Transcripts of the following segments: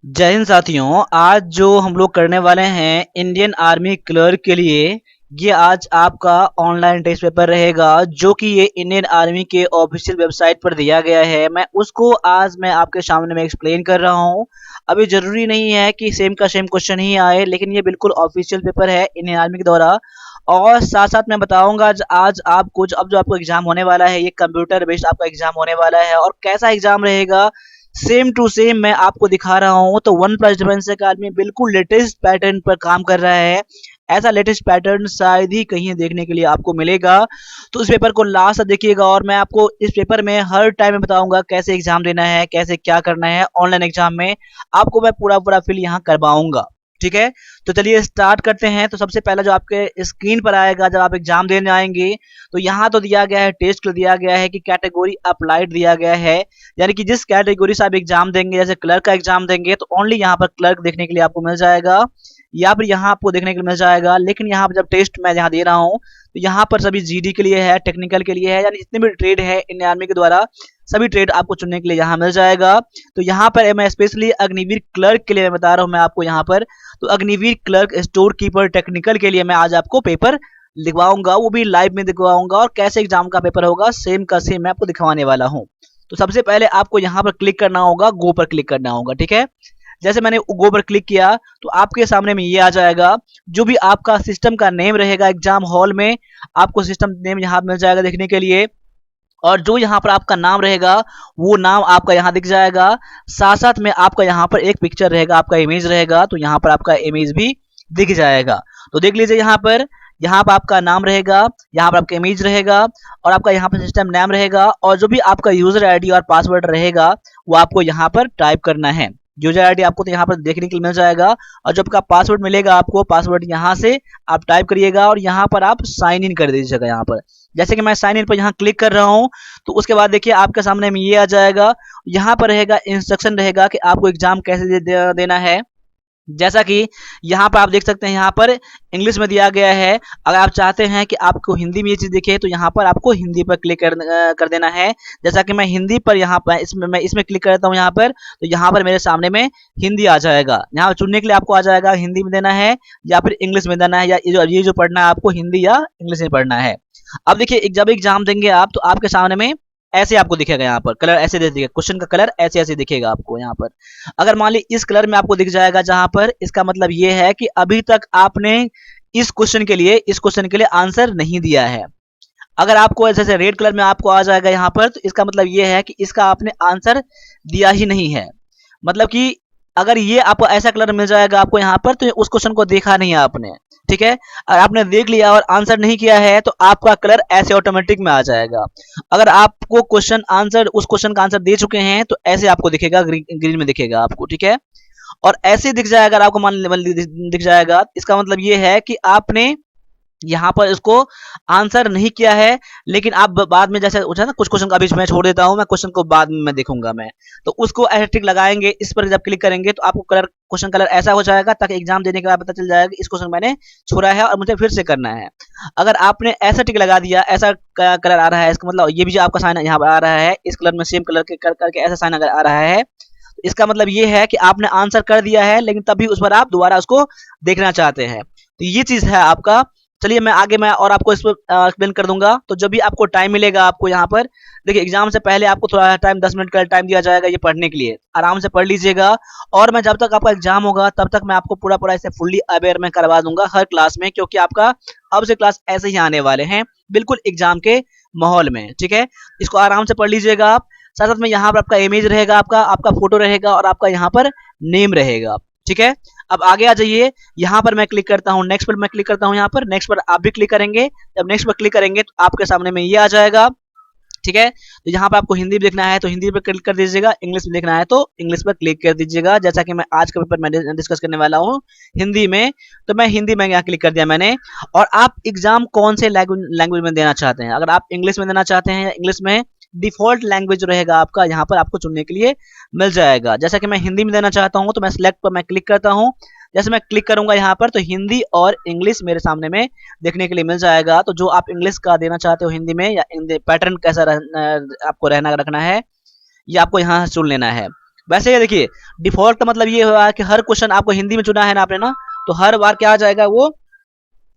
जय हिंद साथियों। आज जो हम लोग करने वाले हैं इंडियन आर्मी क्लर्क के लिए, ये आज आपका ऑनलाइन टेस्ट पेपर रहेगा जो कि ये इंडियन आर्मी के ऑफिशियल वेबसाइट पर दिया गया है। मैं उसको आज मैं आपके सामने में एक्सप्लेन कर रहा हूँ। अभी जरूरी नहीं है कि सेम का सेम क्वेश्चन ही आए, लेकिन ये बिल्कुल ऑफिशियल पेपर है इंडियन आर्मी के द्वारा। और साथ साथ मैं बताऊंगा आज आपको अब जो आपको एग्जाम होने वाला है, ये कंप्यूटर बेस्ड आपका एग्जाम होने वाला है। और कैसा एग्जाम रहेगा सेम टू सेम मैं आपको दिखा रहा हूँ। तो वन प्लस डिफेंस अकादमी बिल्कुल लेटेस्ट पैटर्न पर काम कर रहा है। ऐसा लेटेस्ट पैटर्न शायद ही कहीं देखने के लिए आपको मिलेगा। तो इस पेपर को लास्ट तक देखिएगा और मैं आपको इस पेपर में हर टाइम में बताऊंगा कैसे एग्जाम देना है, कैसे क्या करना है। ऑनलाइन एग्जाम में आपको मैं पूरा पूरा फिल यहाँ करवाऊंगा। ठीक है, तो चलिए स्टार्ट करते हैं। तो सबसे पहला जो आपके स्क्रीन पर आएगा जब आप एग्जाम देने आएंगे, तो यहाँ तो दिया गया है टेस्ट दिया गया है कि कैटेगरी अप्लाइड दिया गया है, यानी कि जिस कैटेगरी से आप एग्जाम देंगे, जैसे क्लर्क का एग्जाम देंगे तो ओनली यहाँ पर क्लर्क देखने के लिए आपको मिल जाएगा, या फिर यहाँ आपको देखने के लिए मिल जाएगा। लेकिन यहाँ पर जब टेस्ट मैं यहाँ दे रहा हूँ तो यहाँ पर सभी जीडी के लिए है, टेक्निकल के लिए है, यानी जितने भी ट्रेड है इंडियन आर्मी के द्वारा सभी ट्रेड आपको चुनने के लिए यहाँ मिल जाएगा। तो यहाँ पर मैं स्पेशली अग्निवीर क्लर्क के लिए मैं बता रहा हूँ मैं आपको यहाँ पर। तो Agniveer clerk store keeper technical के लिए मैं आज आपको पेपर लिखवाऊंगा, वो भी लाइव में दिखवाऊंगा। और कैसे एग्जाम का पेपर होगा सेम का सेम मैं आपको दिखवाने वाला हूँ। तो सबसे पहले आपको यहाँ पर क्लिक करना होगा, गो पर क्लिक करना होगा। ठीक है, जैसे मैंने गो पर क्लिक किया तो आपके सामने में ये आ जाएगा। जो भी आपका सिस्टम का नेम रहेगा एग्जाम हॉल में, आपको सिस्टम नेम यहाँ मिल जाएगा देखने के लिए। और जो यहाँ पर आपका नाम रहेगा वो नाम आपका यहाँ दिख जाएगा। साथ साथ में आपका यहाँ पर एक पिक्चर रहेगा, आपका इमेज रहेगा, तो यहाँ पर आपका इमेज भी दिख जाएगा। तो देख लीजिए यहाँ पर आपका नाम रहेगा, यहाँ पर आपका इमेज रहेगा, और आपका यहाँ पर सिस्टम नेम रहेगा। और जो भी आपका यूजर आईडी और पासवर्ड रहेगा वो आपको यहाँ पर टाइप करना है। यूजर आईडी आपको तो यहाँ पर देखने के लिए मिल जाएगा, और जब आपका पासवर्ड मिलेगा आपको पासवर्ड यहाँ से आप टाइप करिएगा और यहाँ पर आप साइन इन कर दीजिएगा। यहाँ पर जैसे कि मैं साइन इन पर यहाँ क्लिक कर रहा हूँ तो उसके बाद देखिए आपके सामने में ये आ जाएगा। यहाँ पर रहेगा इंस्ट्रक्शन रहेगा कि आपको एग्जाम कैसे देना है। जैसा कि यहाँ पर आप देख सकते हैं, यहाँ पर इंग्लिश में दिया गया है। अगर आप चाहते हैं कि आपको हिंदी में ये चीज दिखे तो यहाँ पर आपको हिंदी पर क्लिक कर देना है। जैसा कि मैं हिंदी पर यहाँ पर इसमें क्लिक करता हूँ यहाँ पर, तो यहाँ पर मेरे सामने में हिंदी आ जाएगा। यहाँ चुनने के लिए आपको आ जाएगा हिंदी में देना है या फिर इंग्लिश में देना है, या ये जो पढ़ना है आपको हिंदी या इंग्लिश में पढ़ना है। अब देखिए जब एग्जाम देंगे आप तो आपके सामने में ऐसे आपको दिखेगा, यहाँ पर कलर ऐसे दिखेगा, क्वेश्चन का कलर ऐसे ऐसे दिखेगा आपको यहाँ पर। अगर मान ली इस कलर में आपको दिख जाएगा जहां पर, इसका मतलब ये है कि अभी तक आपने इस क्वेश्चन के लिए आंसर नहीं दिया है। अगर आपको जैसे रेड कलर में आपको आ जाएगा यहाँ पर, तो इसका मतलब ये है कि इसका आपने आंसर दिया ही नहीं है। मतलब कि अगर ये आपको ऐसा कलर मिल जाएगा आपको यहाँ पर, तो उस क्वेश्चन को देखा नहीं है आपने। ठीक है, और आपने देख लिया और आंसर नहीं किया है तो आपका कलर ऐसे ऑटोमेटिक में आ जाएगा। अगर आपको क्वेश्चन आंसर उस क्वेश्चन का आंसर दे चुके हैं तो ऐसे आपको दिखेगा, ग्रीन में दिखेगा आपको। ठीक है, और ऐसे दिख जाएगा, अगर आपको मान दिख जाएगा, इसका मतलब ये है कि आपने यहाँ पर इसको आंसर नहीं किया है। लेकिन आप बाद में जैसे होता है ना, कुछ क्वेश्चन का बीच में छोड़ देता हूँ मैं, क्वेश्चन को बाद में मैं देखूंगा मैं, तो उसको ऐसे टिक लगाएंगे। इस पर जब क्लिक करेंगे तो आपको क्वेश्चन कलर ऐसा हो जाएगा, ताकि एग्जाम देने के बाद पता चल जाएगा कि इस क्वेश्चन मैंने छोड़ा है और मुझे फिर से करना है। अगर आपने ऐसा टिक लगा दिया, ऐसा कलर आ रहा है, इसका मतलब ये भी जो आपका साइन यहाँ पर आ रहा है इस कलर में सेम कलर के करके ऐसा साइन अगर आ रहा है, तो इसका मतलब ये है कि आपने आंसर कर दिया है, लेकिन तब भी उस पर आप दोबारा उसको देखना चाहते हैं। तो ये चीज है आपका। चलिए मैं आगे मैं और आपको इस पर एक्सप्लेन कर दूंगा। तो जब भी आपको टाइम मिलेगा आपको यहाँ पर देखिए, एग्जाम से पहले आपको थोड़ा टाइम 10 मिनट का टाइम दिया जाएगा ये पढ़ने के लिए, आराम से पढ़ लीजिएगा। और मैं जब तक आपका एग्जाम होगा तब तक मैं आपको पूरा पूरा इसे फुल्ली अवेयर में करवा दूंगा हर क्लास में, क्योंकि आपका अब से क्लास ऐसे ही आने वाले हैं बिल्कुल एग्जाम के माहौल में। ठीक है, इसको आराम से पढ़ लीजिएगा आप। साथ साथ में यहाँ पर आपका इमेज रहेगा, आपका फोटो रहेगा और आपका यहाँ पर नेम रहेगा। ठीक है, अब आगे आ जाइए। यहाँ पर मैं क्लिक करता हूँ, नेक्स्ट पर मैं क्लिक करता हूँ, यहाँ पर नेक्स्ट पर आप भी क्लिक करेंगे। जब नेक्स्ट पर क्लिक करेंगे तो आपके सामने में ये आ जाएगा। ठीक है, तो यहाँ पर आपको हिंदी में देखना है तो हिंदी पर क्लिक कर दीजिएगा, इंग्लिश में देखना है तो इंग्लिश पर क्लिक कर दीजिएगा। जैसा कि मैं आज का पेपर मैं डिस्कस करने वाला हूँ हिंदी में, तो मैं हिंदी में यहाँ क्लिक कर दिया मैंने। और आप एग्जाम कौन से लैंग्वेज में देना चाहते हैं, अगर आप इंग्लिश में देना चाहते हैं या इंग्लिश में, डिफॉल्ट लैंग्वेज रहेगा आपका यहाँ पर आपको चुनने के लिए मिल जाएगा। जैसा कि मैं हिंदी में देना चाहता हूँ तो मैं सिलेक्ट पर मैं क्लिक करता हूँ। जैसे मैं क्लिक करूंगा यहाँ पर तो हिंदी और इंग्लिश मेरे सामने में देखने के लिए मिल जाएगा। तो जो आप इंग्लिश का देना चाहते हो हिंदी में, या पैटर्न कैसा आपको रखना है, ये आपको यहाँ चुन लेना है। वैसे ये देखिए, डिफॉल्ट का मतलब ये हुआ कि हर क्वेश्चन आपको हिंदी में चुना है ना आपने ना, तो हर बार क्या आ जाएगा, वो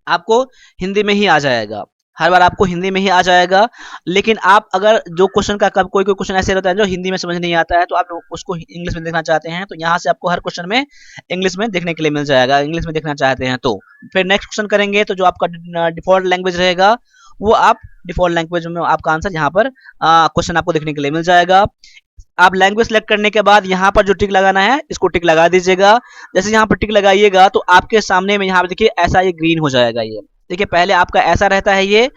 आपको हिंदी में ही आ जाएगा, हर बार आपको हिंदी में ही आ जाएगा। लेकिन आप अगर जो क्वेश्चन का कोई कोई क्वेश्चन ऐसे रहता है जो हिंदी में समझ नहीं आता है, तो आप उसको इंग्लिश में देखना चाहते हैं, तो यहाँ से आपको हर क्वेश्चन में इंग्लिश में देखने के लिए मिल जाएगा, इंग्लिश में देखना चाहते हैं तो। फिर नेक्स्ट क्वेश्चन करेंगे, तो जो आपका डिफॉल्ट लैंग्वेज रहेगा वो आप डिफॉल्ट लैंग्वेज में आपका आंसर यहाँ पर क्वेश्चन आपको देखने के लिए मिल जाएगा। आप लैंग्वेज सेलेक्ट करने के बाद यहाँ पर जो टिक लगाना है इसको टिक लगा दीजिएगा। जैसे यहाँ पर टिक लगाइएगा तो आपके सामने में यहाँ पर देखिए ऐसा ये ग्रीन हो जाएगा। ये देखिए पहले आपका ऐसा रहता है ये,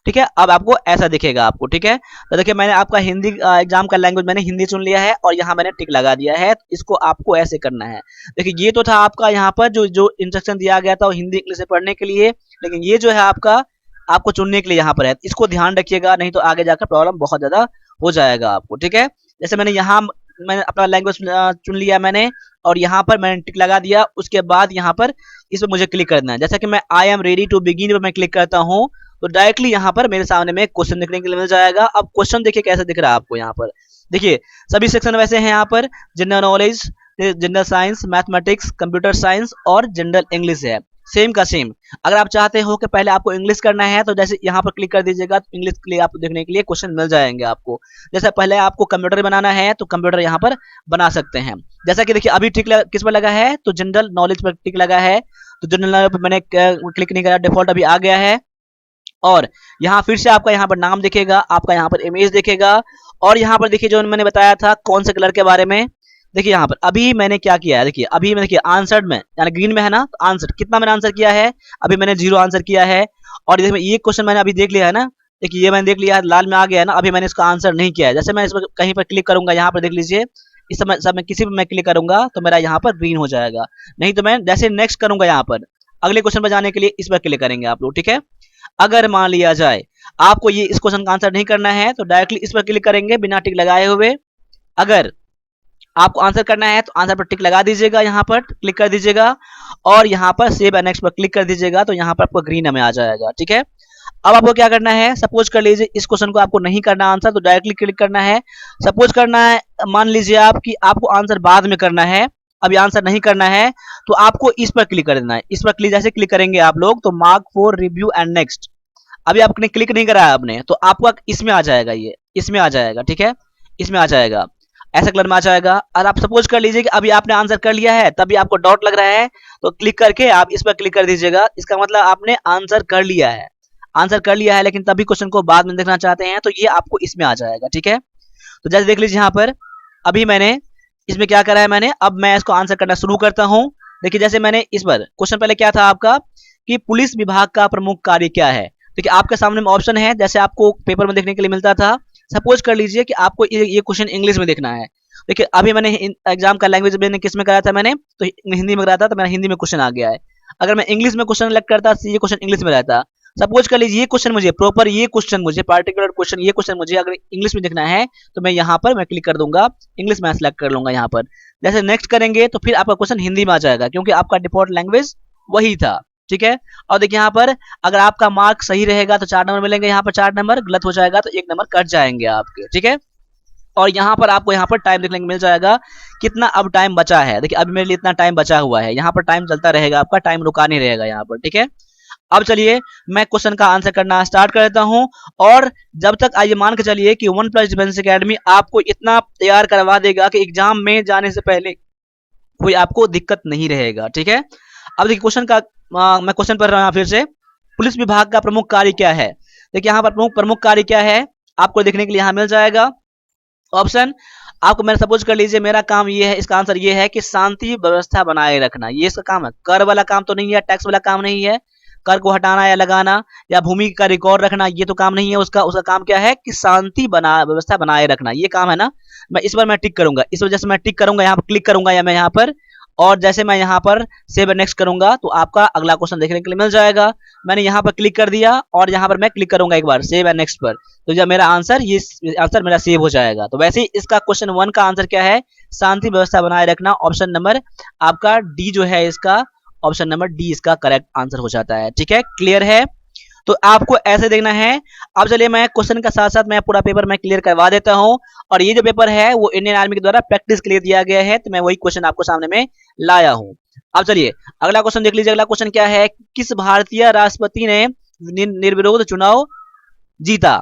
ठीक है, अब आपको ऐसा दिखेगा आपको, ठीक है। तो देखिए मैंने आपका हिंदी एग्जाम का लैंग्वेज मैंने हिंदी चुन लिया है और यहाँ मैंने टिक लगा दिया है। इसको आपको ऐसे करना है। देखिए ये तो था आपका यहाँ पर जो जो इंस्ट्रक्शन दिया गया था वो हिंदी इंग्लिश से पढ़ने के लिए, लेकिन ये जो है आपका आपको चुनने के लिए यहाँ पर है। इसको ध्यान रखिएगा, नहीं तो आगे जाकर प्रॉब्लम बहुत ज्यादा हो जाएगा आपको, ठीक है। जैसे मैंने अपना लैंग्वेज चुन लिया मैंने, और यहाँ पर मैंने टिक लगा दिया। उसके बाद यहाँ पर इस पर मुझे क्लिक करना है। जैसा कि मैं I am ready to begin पर मैं क्लिक करता हूँ, तो डायरेक्टली यहाँ पर मेरे सामने में क्वेश्चन देखने के लिए मिल जाएगा। अब क्वेश्चन देखिए कैसे दिख रहा है आपको यहाँ पर। देखिए सभी सेक्शन वैसे हैं यहाँ पर, general knowledge, general science, mathematics, computer science और जनरल इंग्लिश है, सेम का सेम। अगर आप चाहते हो कि पहले आपको इंग्लिश करना है तो जैसे यहाँ पर क्लिक कर दीजिएगा, तो इंग्लिश के लिए आपको देखने के लिए क्वेश्चन मिल जाएंगे आपको। जैसे पहले आपको कंप्यूटर बनाना है तो कंप्यूटर यहाँ पर बना सकते हैं। जैसा कि देखिए अभी टिक किस पर लगा है, तो जनरल नॉलेज पर टिक लगा है। तो जनरल नॉलेज पर मैंने क्लिक नहीं करा, डिफॉल्ट अभी आ गया है। और यहाँ फिर से आपका यहाँ पर नाम दिखेगा, आपका यहाँ पर इमेज दिखेगा, और यहाँ पर देखिए जो मैंने बताया था कौन से कलर के बारे में। देखिए यहाँ पर अभी मैंने क्या किया है, देखिए अभी मैं देखिए आंसर में यानी ग्रीन में है ना, तो आंसर कितना मैंने आंसर किया है, अभी मैंने 0 आंसर किया है। और देखिए ये क्वेश्चन मैंने अभी देख लिया है ना, देखिए ये मैंने देख लिया है, लाल में आ गया है ना, अभी मैंने इसका आंसर नहीं किया है। जैसे मैं इस पर कहीं पर क्लिक करूंगा, यहाँ पर देख लीजिए इस समय सब मैं किसी पर मैं क्लिक करूंगा तो मेरा यहाँ पर ग्रीन हो जाएगा। नहीं तो मैं जैसे नेक्स्ट करूंगा, यहाँ पर अगले क्वेश्चन पर जाने के लिए इस पर क्लिक करेंगे आप लोग, ठीक है। अगर मान लिया जाए आपको ये इस क्वेश्चन का आंसर नहीं करना है तो डायरेक्टली इस पर क्लिक करेंगे बिना टिक लगाए हुए। अगर आपको आंसर करना है तो आंसर पर टिक लगा दीजिएगा, यहाँ पर क्लिक कर दीजिएगा, और यहाँ पर सेव एंड नेक्स्ट पर क्लिक कर दीजिएगा, तो यहाँ पर आपको ग्रीन में आ जाएगा, ठीक है। अब आपको क्या करना है, सपोज कर लीजिए इस क्वेश्चन को आपको नहीं करना आंसर, तो डायरेक्टली क्लिक करना है। सपोज करना है, मान लीजिए आप कि आपको आंसर बाद में करना है, अभी आंसर नहीं करना है, तो आपको इस पर क्लिक कर देना है। इस पर क्लिक जैसे क्लिक करेंगे आप लोग तो mark for review and next, अभी आपने क्लिक नहीं करा है आपने, तो आपको इसमें आ जाएगा, ये इसमें आ जाएगा, ठीक है, इसमें आ जाएगा, ऐसा कलर में आ जाएगा। और आप सपोज कर लीजिए कि अभी आपने आंसर कर लिया है, तभी आपको डॉट लग रहा है, तो क्लिक करके आप इस पर क्लिक कर दीजिएगा। इसका मतलब आपने आंसर कर लिया है, आंसर कर लिया है, लेकिन तभी क्वेश्चन को बाद में देखना चाहते हैं, तो ये आपको इसमें आ जाएगा, ठीक है। तो जैसे देख लीजिए यहाँ पर अभी मैंने इसमें क्या करा है मैंने, अब मैं इसको आंसर करना शुरू करता हूँ। देखिए जैसे मैंने इस पर क्वेश्चन पहले क्या था आपका कि पुलिस विभाग का प्रमुख कार्य क्या है। देखिए आपके सामने में ऑप्शन है, जैसे आपको पेपर में देखने के लिए मिलता था। सपोज कर लीजिए कि आपको ये क्वेश्चन इंग्लिश में देखना है। देखिए अभी मैंने एग्जाम का लैंग्वेज मैंने किस में कराया था, मैंने तो हिंदी में कराया था, तो मेरा हिंदी में क्वेश्चन आ गया है। अगर मैं इंग्लिश में क्वेश्चन सेलेक्ट करता तो ये क्वेश्चन इंग्लिश में रहता। सपोज कर लीजिए ये क्वेश्चन मुझे प्रॉपर, ये क्वेश्चन मुझे पार्टिकुलर क्वेश्चन, ये क्वेश्चन मुझे अगर इंग्लिश में देखना है, तो मैं यहाँ पर मैं क्लिक कर दूंगा, इंग्लिश में सेलेक्ट कर लूंगा यहाँ पर। जैसे नेक्स्ट करेंगे तो फिर आपका क्वेश्चन हिंदी में आ जाएगा, क्योंकि आपका डिफॉल्ट लैंग्वेज वही था, ठीक है। और देखिए यहाँ पर अगर आपका मार्क सही रहेगा तो 4 नंबर मिलेंगे, यहाँ पर 4 नंबर, गलत हो जाएगा तो 1 नंबर कट जाएंगे आपके, ठीक है। और यहाँ पर आपको यहाँ पर टाइम देखने को मिल जाएगा कितना अब टाइम बचा है। देखिए अभी मेरे लिए इतना टाइम बचा हुआ है, यहाँ पर टाइम चलता रहेगा, आपका टाइम रुका नहीं रहेगा यहाँ पर, ठीक है। अब चलिए मैं क्वेश्चन का आंसर करना स्टार्ट कर देता हूं, और जब तक आइए मान के चलिए कि वन प्लस डिफेंस एकेडमी आपको इतना तैयार करवा देगा कि एग्जाम में जाने से पहले कोई आपको दिक्कत नहीं रहेगा, ठीक है। अब देखिए क्वेश्चन का मैं क्वेश्चन पढ़ रहा हूं फिर से। पुलिस विभाग का प्रमुख कार्य क्या है। देखिए यहाँ पर प्रमुख कार्य क्या है आपको देखने के लिए यहाँ मिल जाएगा ऑप्शन। आपको मैंने सपोज कर लीजिए मेरा काम ये है, इसका आंसर ये है कि शांति व्यवस्था बनाए रखना, ये इसका काम है। कर वाला काम तो नहीं है, टैक्स वाला काम नहीं है, कर को हटाना या लगाना या भूमि का रिकॉर्ड रखना, ये तो काम नहीं है उसका। उसका काम क्या है कि शांति व्यवस्था बनाए रखना, ये काम है ना। मैं इस पर मैं टिक करूंगा, इस वजह से मैं टिक करूंगा, यहाँ पर क्लिक करूंगा या मैं यहाँ पर, और जैसे मैं यहाँ पर सेव नेक्स्ट करूंगा तो आपका अगला क्वेश्चन देखने के लिए मिल जाएगा। मैंने यहाँ पर क्लिक कर दिया और यहाँ पर मैं क्लिक करूंगा एक बार सेव एंड नेक्स्ट पर, तो जब मेरा आंसर ये आंसर मेरा सेव हो जाएगा। तो वैसे ही इसका क्वेश्चन 1 का आंसर क्या है, शांति व्यवस्था बनाए रखना। ऑप्शन नंबर आपका डी जो है, इसका ऑप्शन नंबर डी इसका करेक्ट आंसर हो जाता है, ठीक है। क्लियर है। तो आपको ऐसे देखना है। अब चलिए मैं क्वेश्चन का साथ साथ मैं पूरा पेपर मैं क्लियर करवा देता हूं। और ये जो पेपर है वो इंडियन आर्मी के द्वारा प्रैक्टिस के लिए दिया गया है, तो मैं वही क्वेश्चन आपको सामने में लाया हूं। अब चलिए अगला क्वेश्चन देख लीजिए। अगला क्वेश्चन क्या है, किस भारतीय राष्ट्रपति ने निर्विरोध चुनाव जीता।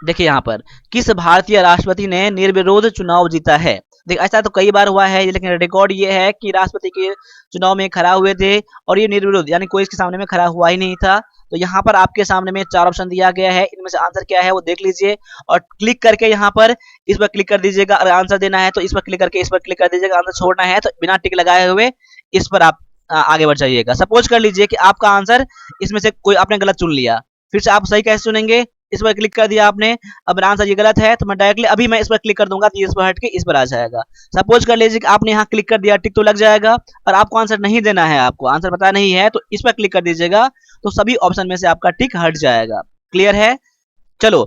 देखिए यहाँ पर किस भारतीय राष्ट्रपति ने निर्विरोध चुनाव जीता है। देखिए ऐसा तो कई बार हुआ है, लेकिन रिकॉर्ड ये है कि राष्ट्रपति के चुनाव में खड़ा हुए थे और ये निर्विरोध यानी कोई इसके सामने में खड़ा हुआ ही नहीं था। तो यहाँ पर आपके सामने में 4 ऑप्शन दिया गया है, इनमें से आंसर क्या है वो देख लीजिए और क्लिक करके यहाँ पर इस पर क्लिक कर दीजिएगा। अगर आंसर देना है तो इस पर क्लिक करके इस पर क्लिक कर दीजिएगा, आंसर छोड़ना है तो बिना टिक लगाए हुए इस पर आप आगे बढ़ जाइएगा। सपोज कर लीजिए कि आपका आंसर इसमें से कोई आपने गलत चुन लिया, फिर से आप सही कैसे चुनेंगे, इस पर क्लिक कर दिया आपने, अब मेरा आंसर ये गलत है तो मैं डायरेक्टली अभी मैं इस पर क्लिक कर दूंगा तो इस पर हट के इस पर आ जाएगा। सपोज कर लीजिए कि आपने यहाँ क्लिक कर दिया, टिक तो लग जाएगा, और आपको आंसर नहीं देना है, आपको आंसर पता नहीं है तो इस पर क्लिक कर दीजिएगा तो सभी ऑप्शन में से आपका टिक हट जाएगा। क्लियर है। चलो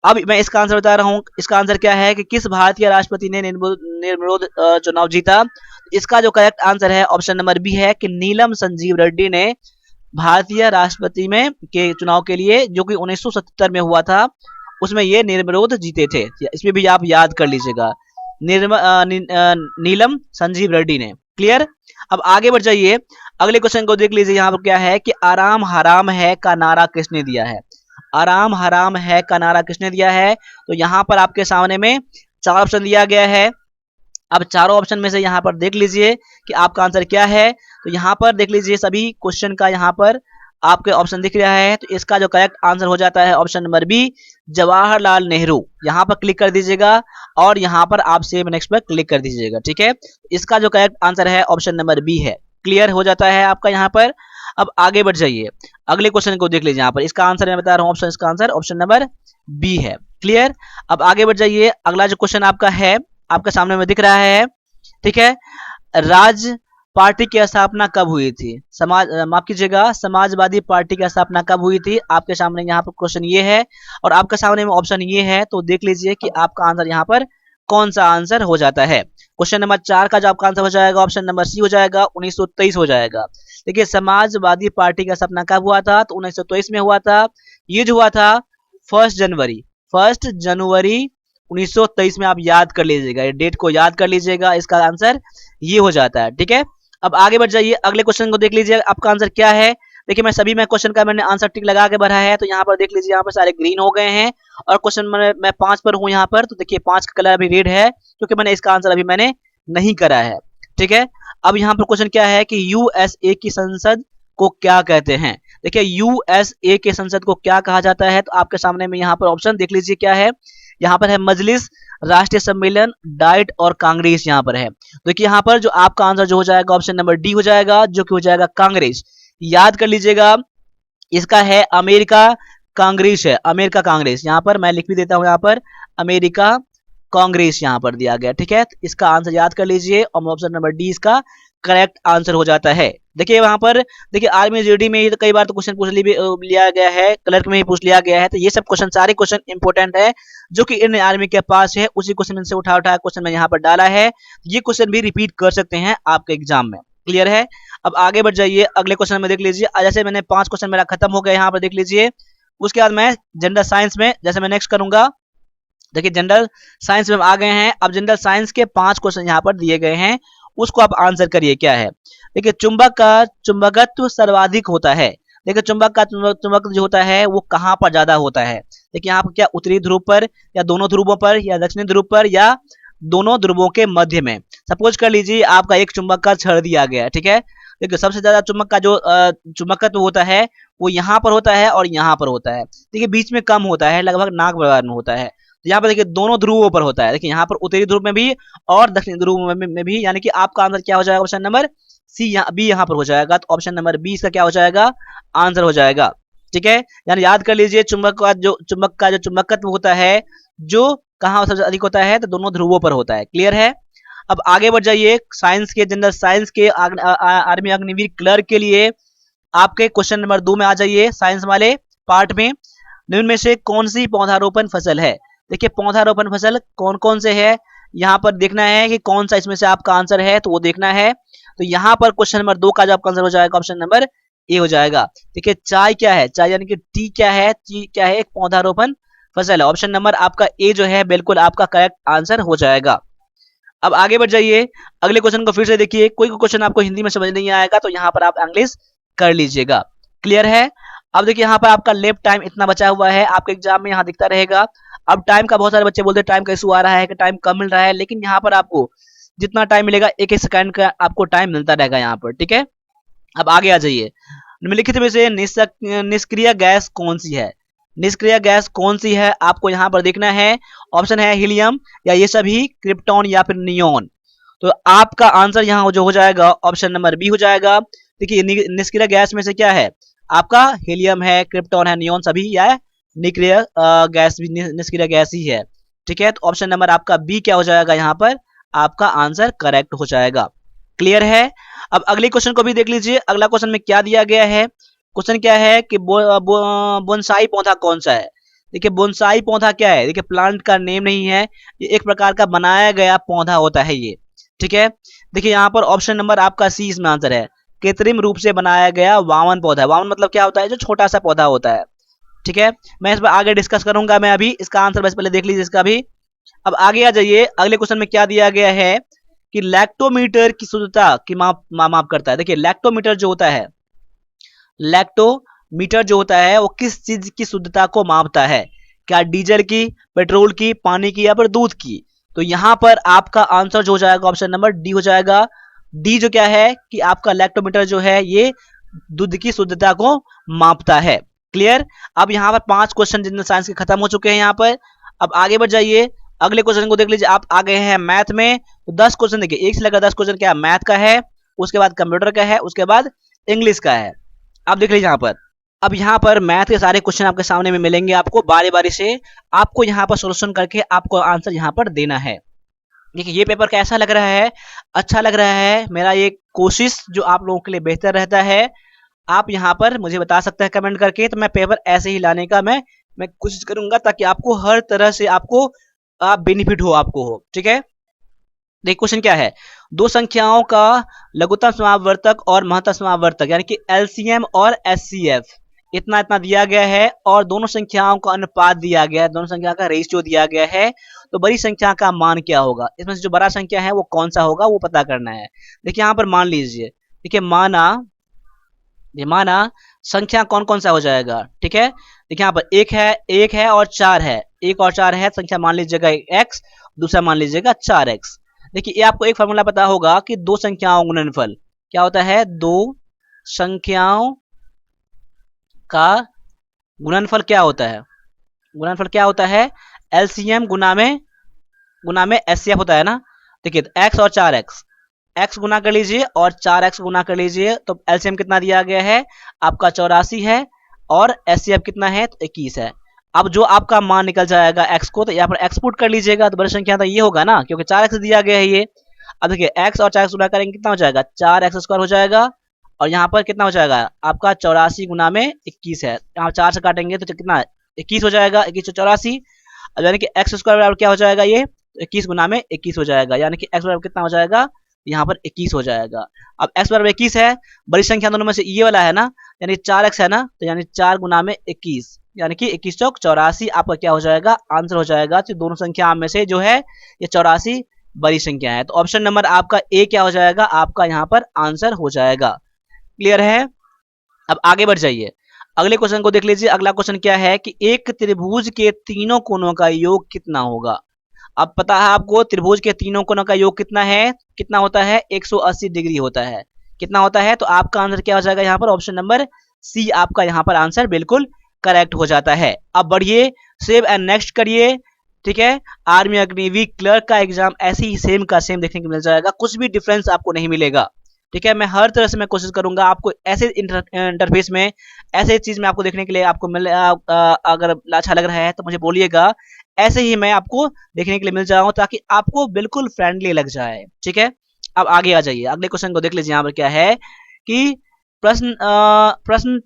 अब मैं इसका आंसर बता रहा हूँ। इसका आंसर क्या है कि किस भारतीय राष्ट्रपति ने निर्विरोध चुनाव जीता। इसका जो करेक्ट आंसर है ऑप्शन नंबर बी है कि नीलम संजीव रेड्डी ने भारतीय राष्ट्रपति में के चुनाव के लिए, जो कि 1977 में हुआ था, उसमें ये निर्विरोध जीते थे। इसमें भी आप याद कर लीजिएगा, नीलम संजीव रेड्डी ने। क्लियर। अब आगे बढ़ जाइए, अगले क्वेश्चन को देख लीजिए। यहाँ पर क्या है कि आराम हराम है का नारा किसने दिया है। आराम हराम है का नारा किसने दिया है। तो यहाँ पर आपके सामने में 4 ऑप्शन दिया गया है। अब चारों ऑप्शन में से यहाँ पर देख लीजिए कि आपका आंसर क्या है। तो यहाँ पर देख लीजिए सभी क्वेश्चन का यहाँ पर आपके ऑप्शन दिख रहा है, तो इसका जो करेक्ट आंसर हो जाता है option number B, Jawaharlal Nehru. यहाँ पर क्लिक कर दीजिएगा और यहाँ पर आप सेव नेक्स्ट पर क्लिक कर दीजिएगा। ठीक है, इसका जो करेक्ट आंसर है ऑप्शन नंबर बी है। क्लियर हो जाता है आपका यहाँ पर। अब आगे बढ़ जाइए, अगले क्वेश्चन को देख लीजिए। यहाँ पर इसका आंसर मैं बता रहा हूँ, ऑप्शन इसका आंसर ऑप्शन नंबर बी है। क्लियर। अब आगे बढ़ जाइए, अगला जो क्वेश्चन आपका है आपके सामने में दिख रहा है। ठीक है, राज पार्टी की स्थापना कब हुई थी। माफ कीजिएगा, समाजवादी पार्टी की स्थापना कब हुई थी। आपके सामने यहाँ पर क्वेश्चन ये है और आपके सामने में ऑप्शन ये है, तो देख लीजिए कि आपका आंसर यहाँ पर कौन सा आंसर हो जाता है। क्वेश्चन नंबर 4 का जो आपका आंसर हो जाएगा ऑप्शन नंबर सी हो जाएगा, 1923 हो जाएगा। देखिए समाजवादी पार्टी का स्थापना कब हुआ था, तो 1923 में हुआ था। ये जो हुआ था 1 जनवरी 1923 में। आप याद कर लीजिएगा, डेट को याद कर लीजिएगा, इसका आंसर ये हो जाता है। ठीक है, अब आगे बढ़ जाइए, अगले क्वेश्चन को देख लीजिए आपका आंसर क्या है। देखिए मैं सभी में क्वेश्चन का मैंने आंसर टिक लगा के भरा है, तो यहाँ पर देख लीजिए यहाँ पर सारे ग्रीन हो गए हैं और क्वेश्चन मैं 5 पर हूँ यहाँ पर। तो देखिए 5 का कलर अभी रेड है क्योंकि मैंने इसका आंसर अभी मैंने नहीं करा है। ठीक है, अब यहाँ पर क्वेश्चन क्या है कि यूएसए की संसद को क्या कहते हैं। देखिए यूएसए के संसद को क्या कहा जाता है, तो आपके सामने में यहाँ पर ऑप्शन देख लीजिए क्या है। यहाँ पर है मजलिस, राष्ट्रीय सम्मेलन, डाइट और कांग्रेस यहाँ पर है। देखिए यहाँ पर जो आपका आंसर जो हो जाएगा ऑप्शन नंबर डी हो जाएगा, जो कि हो जाएगा कांग्रेस। याद कर लीजिएगा, इसका है अमेरिका कांग्रेस है, अमेरिका कांग्रेस। यहाँ पर मैं लिख भी देता हूँ, यहाँ पर अमेरिका कांग्रेस यहाँ पर दिया गया। ठीक है, तो इसका आंसर याद कर लीजिए और ऑप्शन नंबर डी इसका करेक्ट आंसर हो जाता है। देखिए वहां पर देखिए आर्मी जीडी में ही तो कई बार तो क्वेश्चन पूछ लिया गया है, क्लर्क में ही पूछ लिया गया है। तो ये सब क्वेश्चन सारे क्वेश्चन इंपॉर्टेंट है जो कि इंडियन आर्मी के पास है, उसी क्वेश्चन से उठा क्वेश्चन में यहाँ पर डाला है। ये क्वेश्चन भी रिपीट कर सकते हैं आपके एग्जाम में। क्लियर है। अब आगे बढ़ जाइए, अगले क्वेश्चन में देख लीजिए। जैसे मैंने 5 क्वेश्चन मेरा खत्म हो गया यहाँ पर देख लीजिए। उसके बाद मैं जनरल साइंस में जैसे मैं नेक्स्ट करूंगा। देखिए जनरल साइंस में आ गए हैं। अब जनरल साइंस के 5 क्वेश्चन यहाँ पर दिए गए हैं, उसको आप आंसर करिए क्या है। देखिए चुंबक का चुंबकत्व सर्वाधिक होता है। देखिए चुंबक का चुंबक जो होता है वो कहाँ पर ज्यादा होता है। देखिए यहाँ पर क्या उत्तरी ध्रुव पर या दोनों ध्रुवों पर या दक्षिणी ध्रुव पर या दोनों ध्रुवों के मध्य में। सपोज कर लीजिए आपका एक चुंबक का छड़ दिया गया है। ठीक है, देखिए सबसे ज्यादा चुंबक का जो चुंबकत्व होता है वो यहाँ पर होता है और यहाँ पर होता है। देखिए बीच में कम होता है, लगभग नाक बराबर में होता है। तो यहाँ पर देखिए दोनों ध्रुवों पर होता है। देखिए यहाँ पर उत्तरी ध्रुव में भी और दक्षिणी ध्रुव में भी, यानी कि आपका आंसर क्या हो जाएगा ऑप्शन नंबर सी बी यहाँ पर हो जाएगा। तो ऑप्शन नंबर बी इसका क्या हो जाएगा आंसर हो जाएगा। ठीक है, यानी याद कर लीजिए चुंबक का जो चुंबकत्व होता है जो कहाँ सबसे अधिक होता है, तो दोनों ध्रुवों पर होता है। क्लियर है। अब आगे बढ़ जाइए, साइंस के जनरल साइंस के आर्मी अग्निवीर क्लर्क के लिए आपके क्वेश्चन नंबर 2 में आ जाइए। साइंस वाले पार्ट में निम्न में से कौन सी पौधारोपण फसल है। देखिए पौधारोपण फसल कौन कौन से है यहाँ पर देखना है कि कौन सा इसमें से आपका आंसर है, तो वो देखना है। तो यहाँ पर क्वेश्चन नंबर 2 का जो आपका आंसर हो जाएगा ऑप्शन नंबर ए हो जाएगा। देखिए चाय क्या है, चाय यानी कि टी क्या है, टी क्या है, एक पौधारोपण फसल है। ऑप्शन नंबर आपका ए जो है बिल्कुल आपका करेक्ट आंसर हो जाएगा। अब आगे बढ़ जाइए, अगले क्वेश्चन को फिर से देखिए। कोई क्वेश्चन आपको हिंदी में समझ नहीं आएगा तो यहाँ पर आप इंग्लिश कर लीजिएगा। क्लियर है। अब देखिए यहाँ पर आपका लेफ्ट टाइम इतना बचा हुआ है, आपके एग्जाम में यहाँ दिखता रहेगा। अब टाइम का बहुत सारे बच्चे बोलते हैं टाइम का इशू आ रहा है कि टाइम कम मिल रहा है, लेकिन यहाँ पर आपको जितना टाइम मिलेगा एक एक सेकंड का आपको टाइम मिलता रहेगा यहाँ पर, ठीक है। अब आगे आ जाइए, निम्नलिखित में से निष्क्रिय गैस कौन सी है, निष्क्रिय गैस कौन सी है आपको यहाँ पर देखना है। ऑप्शन है हीलियम या ये सभी, क्रिप्टॉन या फिर नियोन। तो आपका आंसर यहाँ जो हो जाएगा ऑप्शन नंबर बी हो जाएगा। देखिए निष्क्रिय गैस में से क्या है आपका, हीलियम है, क्रिप्टॉन है, नियोन सभी या निष्क्रिय गैस भी निष्क्रिय गैस ही है, ठीक है। तो ऑप्शन नंबर आपका बी क्या हो जाएगा, यहाँ पर आपका आंसर करेक्ट हो जाएगा। क्लियर है। अब अगले क्वेश्चन को भी देख लीजिए, अगला क्वेश्चन में क्या दिया गया है। क्वेश्चन क्या है कि बोनसाई पौधा कौन सा है। देखिए बोनसाई पौधा क्या है, देखिए प्लांट का नेम नहीं है, ये एक प्रकार का बनाया गया पौधा होता है ये, ठीक है। देखिए यहाँ पर ऑप्शन नंबर आपका सी इसमें आंसर है, कृत्रिम रूप से बनाया गया वामन पौधा। वामन मतलब क्या होता है, जो छोटा सा पौधा होता है, ठीक है। मैं इस पर आगे डिस्कस करूंगा, मैं अभी इसका आंसर बस पहले देख लीजिए इसका भी। अब आगे आ जाइए, अगले क्वेश्चन में क्या दिया गया है कि लैक्टोमीटर की शुद्धता की माप करता है। देखिए लैक्टोमीटर जो होता है, लैक्टोमीटर जो होता है वो किस चीज की शुद्धता को मापता है, क्या डीजल की, पेट्रोल की, पानी की या फिर दूध की। तो यहां पर आपका आंसर जो हो जाएगा ऑप्शन नंबर डी हो जाएगा। डी जो क्या है कि आपका लैक्टोमीटर जो है ये दूध की शुद्धता को मापता है। क्लियर। अब यहाँ पर 5 क्वेश्चन जनरल साइंस के खत्म हो चुके हैं यहाँ पर। अब आगे बढ़ जाइए, अगले क्वेश्चन को देख लीजिए। आप आ गए हैं मैथ में, तो 10 क्वेश्चन देखिए, एक से लेकर 10 क्वेश्चन क्या मैथ का है, उसके बाद कंप्यूटर का है, उसके बाद इंग्लिश का है। आप देख लीजिए यहाँ पर। अब यहाँ पर मैथ के सारे क्वेश्चन आपके सामने में मिलेंगे, आपको बारी बारी से आपको यहाँ पर सोल्यूशन करके आपको आंसर यहाँ पर देना है। देखिए ये पेपर कैसा लग रहा है, अच्छा लग रहा है। मेरा ये कोशिश जो आप लोगों के लिए बेहतर रहता है, आप यहाँ पर मुझे बता सकते हैं कमेंट करके, तो मैं पेपर ऐसे ही लाने का मैं कोशिश करूंगा ताकि आपको हर तरह से आपको बेनिफिट हो, आपको हो, ठीक है। देखिए क्वेश्चन क्या है, दो संख्याओं का लघुत्तम समावर्तक और महत्तम समावर्तक यानी कि एलसीएम और एचसीएफ इतना इतना दिया गया है, और दोनों संख्याओं का अनुपात दिया गया है, दोनों संख्या का रेशियो दिया गया है। तो बड़ी संख्या का मान क्या होगा, इसमें से जो बड़ा संख्या है वो कौन सा होगा वो पता करना है। देखिए यहाँ पर मान लीजिए, देखिए माना संख्या कौन कौन सा हो जाएगा, ठीक है। देखिए यहाँ पर एक है और 4 है, एक और 4 है, संख्या मान लीजिएगा x, दूसरा मान लीजिएगा 4x। देखिए ये आपको एक फॉर्मूला पता होगा कि दो संख्याओं का गुणनफल क्या होता है, दो संख्याओं का गुणनफल क्या होता है, गुणनफल क्या होता है, एलसीएम गुना में एचसीएफ होता है ना। देखिए x और 4x, x गुना कर लीजिए और 4x गुना कर लीजिए, तो एलसीएम कितना दिया गया है आपका 84 है, और एचसीएफ कितना है तो 21 है। अब जो आपका मान निकल जाएगा x को, तो यहाँ पर एक्सपोर्ट कर लीजिएगा, तो बड़ी संख्या तो ये होगा ना, क्योंकि 4x दिया गया है ये। अब देखिए x और 4x गुना करेंगे कितना हो जाएगा, 4x² हो जाएगा, और यहाँ पर कितना हो जाएगा आपका 84 गुना में 21 है, यहाँ 4 से काटेंगे तो कितना 21 हो जाएगा, 2184। अब यानी कि x² बराबर क्या हो जाएगा, ये 21 गुना में 21 हो जाएगा, यानी कि x बराबर कितना हो जाएगा, यहाँ पर 21 हो जाएगा। अब x बराबर 21 है, बड़ी संख्या दोनों में से ये वाला है ना, यानी 4x है ना, तो यानी 4 गुना में 21, यानी कि 21 चौक 84 आपका क्या हो जाएगा, आंसर हो जाएगा। तो दोनों संख्या में से जो है ये 84 बड़ी संख्या है, तो ऑप्शन नंबर आपका ए क्या हो जाएगा, आपका यहाँ पर आंसर हो जाएगा। क्लियर है। अब आगे बढ़ जाइए, अगले क्वेश्चन को देख लीजिए। अगला क्वेश्चन क्या है कि एक त्रिभुज के तीनों कोनों का योग कितना होगा। अब पता है आपको त्रिभुज के तीनों कोनों का योग कितना है, कितना होता है 180 डिग्री होता है, कितना होता है, तो आपका आंसर क्या हो जाएगा यहाँ पर ऑप्शन नंबर सी आपका यहाँ पर आंसर बिल्कुल करेक्ट हो जाता है। अब बढ़िए, सेव एंड नेक्स्ट करिए, ठीक है। आर्मी अग्निवीर क्लर्क का एग्जाम ऐसे ही सेम का सेम देखने को मिल जाएगा, कुछ भी डिफरेंस आपको नहीं मिलेगा, ठीक है। मैं हर तरह से मैं कोशिश करूंगा आपको ऐसे इंटरफेस में, ऐसे चीज में आपको देखने के लिए आपको अगर अच्छा लग रहा है तो मुझे बोलिएगा, ऐसे ही मैं आपको देखने के लिए मिल जाऊँ ताकि आपको बिल्कुल फ्रेंडली लग जाए, ठीक है। अब आगे आ जाइए, अगले क्वेश्चन को देख लीजिए। यहाँ पर क्या है कि प्रश्न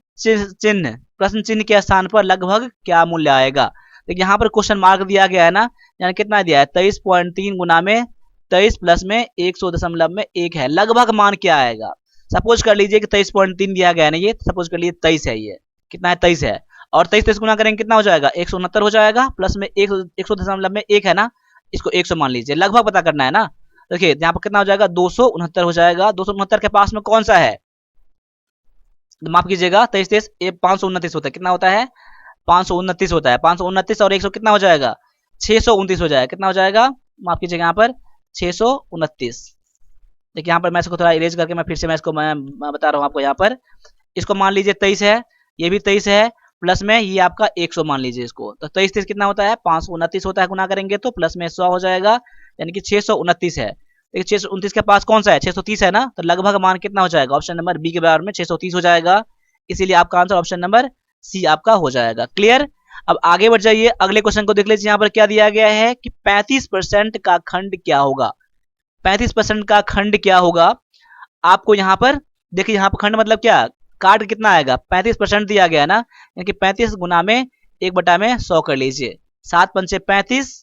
चिन्ह के स्थान पर लगभग क्या मूल्य आएगा। देखिए यहाँ पर क्वेश्चन मार्क दिया गया है ना, यानी कितना दिया है 23.3 गुना में 23 प्लस में 100.1 है, लगभग मान क्या आएगा। सपोज कर लीजिए कि 23.3 दिया गया है ना, ये सपोज कर लीजिए 23 है, ये कितना है 23 है, और 23 गुना करेंगे कितना हो जाएगा 169 हो जाएगा, प्लस में 100 है ना, इसको 100 मान लीजिए, लगभग पता करना है ना। देखिए यहाँ पर कितना हो जाएगा 269 हो जाएगा, 269 के पास में कौन सा है, माफ कीजिएगा 23 ये 529 होता है, कितना होता है 529 होता है, 529 और 100 कितना हो जाएगा 629 हो जाएगा, कितना हो जाएगा माफ कीजिएगा यहाँ पर 629। देखिए यहाँ पर मैं इसको थोड़ा इरेज करके मैं फिर से मैं इसको मैं बता रहा हूँ आपको, यहाँ पर इसको मान लीजिए 23 है, ये भी 23 है, प्लस में ये आपका 100 मान लीजिए इसको, तो 23 कितना होता है 529 होता है, गुना करेंगे तो प्लस में 100 हो जाएगा, यानी कि 629 है। देखिए 629 के पास कौन सा है 630 है ना, तो लगभग मान कितना हो जाएगा ऑप्शन नंबर बी के बराबर में 630 हो जाएगा, इसीलिए आपका आंसर ऑप्शन नंबर सी आपका हो जाएगा। क्लियर। अब आगे बढ़ जाइए, अगले क्वेश्चन को देख लीजिए, यहाँ पर क्या दिया गया है कि 35% का खंड क्या होगा, 35% का खंड क्या होगा आपको यहाँ पर, देखिए यहाँ पर खंड मतलब क्या, काट कितना आएगा 35% दिया गया है ना, यानी कि 35 गुना में 1/100 कर लीजिए, 7 पंचे 35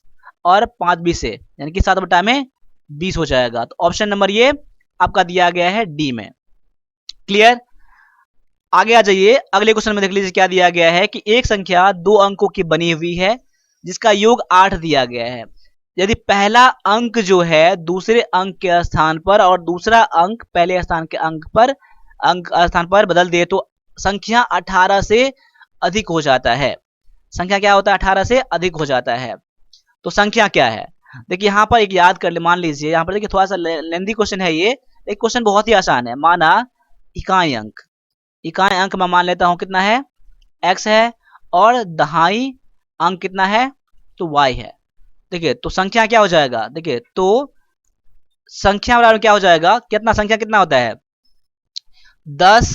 और 5 20 से, यानी कि 7/20 हो जाएगा, तो ऑप्शन नंबर ये आपका दिया गया है डी में। क्लियर। आगे आ जाइए, अगले क्वेश्चन में देख लीजिए क्या दिया गया है कि एक संख्या 2 अंकों की बनी हुई है जिसका योग 8 दिया गया है, यदि पहला अंक जो है दूसरे अंक के स्थान पर और दूसरा अंक पहले स्थान के अंक स्थान पर बदल दे तो संख्या 18 से अधिक हो जाता है, संख्या क्या होता है 18 से अधिक हो जाता है, तो संख्या क्या है। देखिए यहाँ पर एक याद कर ले, मान लीजिए यहाँ पर देखिए थोड़ा सा लेंदी क्वेश्चन है ये, एक क्वेश्चन बहुत ही आसान है, माना इकाई अंक मैं मान लेता हूं कितना है x है, और दहाई अंक कितना है तो y है। देखिए तो संख्या क्या हो जाएगा, देखिए तो संख्या बराबर क्या हो जाएगा, कितना संख्या कितना होता है 10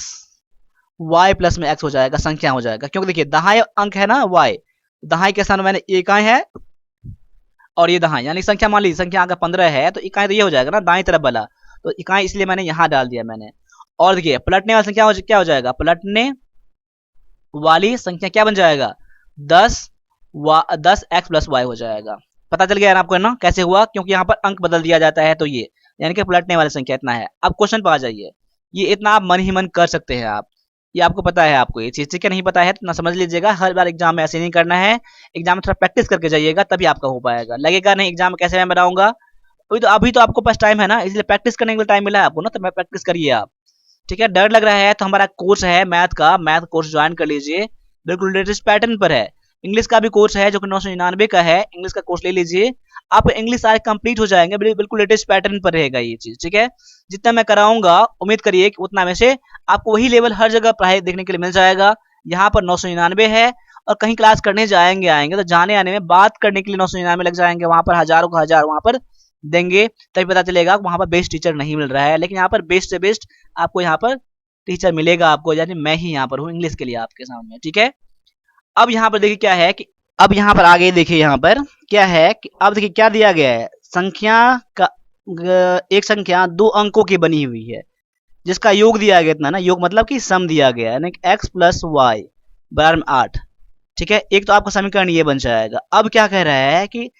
y प्लस में x हो जाएगा, संख्या हो जाएगा, क्योंकि देखिए दहाई अंक है ना y, दहाई के स्थान में मैंने इकाई है और ये दहाई, यानी संख्या मान लीजिए संख्या अगर 15 है तो इकाई तो ये हो जाएगा ना दाएं तरफ वाला, तो इकाई इसलिए मैंने यहां डाल दिया मैंने। और देखिए पलटने वाली संख्या क्या हो जाएगा, पलटने वाली संख्या क्या बन जाएगा 10 x प्लस वाई हो जाएगा। पता चल गया है आपको ना कैसे हुआ, क्योंकि यहाँ पर अंक बदल दिया जाता है, तो ये यानी कि पलटने वाली संख्या इतना है। अब क्वेश्चन पर आ जाइए, ये इतना आप मन ही मन कर सकते हैं आप, ये आपको पता है, आपको ये चीज ठीक है, नहीं पता है तो ना समझ लीजिएगा, हर बार एग्जाम में ऐसे नहीं करना है, एग्जाम में थोड़ा प्रैक्टिस करके जाइएगा तभी आपका हो पाएगा, लगेगा नहीं एग्जाम में कैसे मैं बनाऊंगा, अभी तो आपको पास टाइम है ना, इसलिए प्रैक्टिस करने के लिए टाइम मिला है आपको ना, तो मैं प्रैक्टिस करिए आप। ठीक है, डर लग रहा है तो हमारा कोर्स है मैथ का, मैथ कोर्स ज्वाइन कर लीजिए, बिल्कुल लेटेस्ट पैटर्न पर है। इंग्लिश का भी कोर्स है जो कि 999 का है, इंग्लिश का कोर्स ले लीजिए, आप इंग्लिश सारे कंप्लीट हो जाएंगे, बिल्कुल लेटेस्ट पैटर्न पर रहेगा ये चीज। ठीक है, जितना मैं कराऊंगा उम्मीद करिए कि उतना में से आपको वही लेवल हर जगह पढ़ाई देखने के लिए मिल जाएगा। यहाँ पर 999 है, और कहीं क्लास करने आएंगे तो जाने आने में बात करने के लिए 999 लग जाएंगे, वहां पर हजारों का हजार वहां पर देंगे, तभी पता चलेगा वहां पर बेस्ट टीचर नहीं मिल रहा है, लेकिन यहाँ पर बेस्ट से बेस्ट आपको यहाँ पर टीचर मिलेगा आपको, यानी मैं ही यहाँ पर हूँ इंग्लिश के लिए आपके सामने। ठीक है, अब यहाँ पर देखिए क्या है कि अब यहाँ पर आगे देखिए यहाँ पर क्या है कि अब देखिए क्या दिया गया है, संख्या का एक संख्या 2 अंकों की बनी हुई है जिसका योग दिया गया इतना ना, योग मतलब कि सम दिया गया है, यानी x प्लस वाई बराबर 8। ठीक है, एक तो आपका समीकरण ये बन जाएगा। अब क्या कह रहा है कि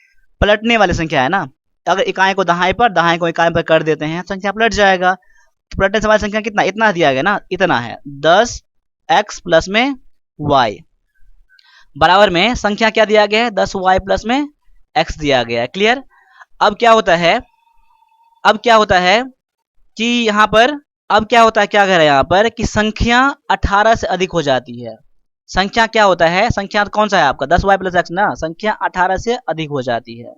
पलटने वाली संख्या है ना, अगर इकाई को दहाई पर दाहाई को इकाई पर कर देते हैं संख्या पलट जाएगा, तो पलटने से वाली संख्या कितना इतना दिया गया ना, इतना है 10x प्लस में y बराबर में संख्या क्या दिया गया है 10y प्लस में x दिया गया है। क्लियर। अब क्या होता है, अब क्या होता है कि यहाँ पर अब क्या होता है, क्या कह रहे हैं यहाँ पर कि संख्या 18 से अधिक हो जाती है, संख्या क्या होता है, संख्या कौन सा है आपका 10y प्लस एक्स ना, संख्या 18 से अधिक हो जाती है,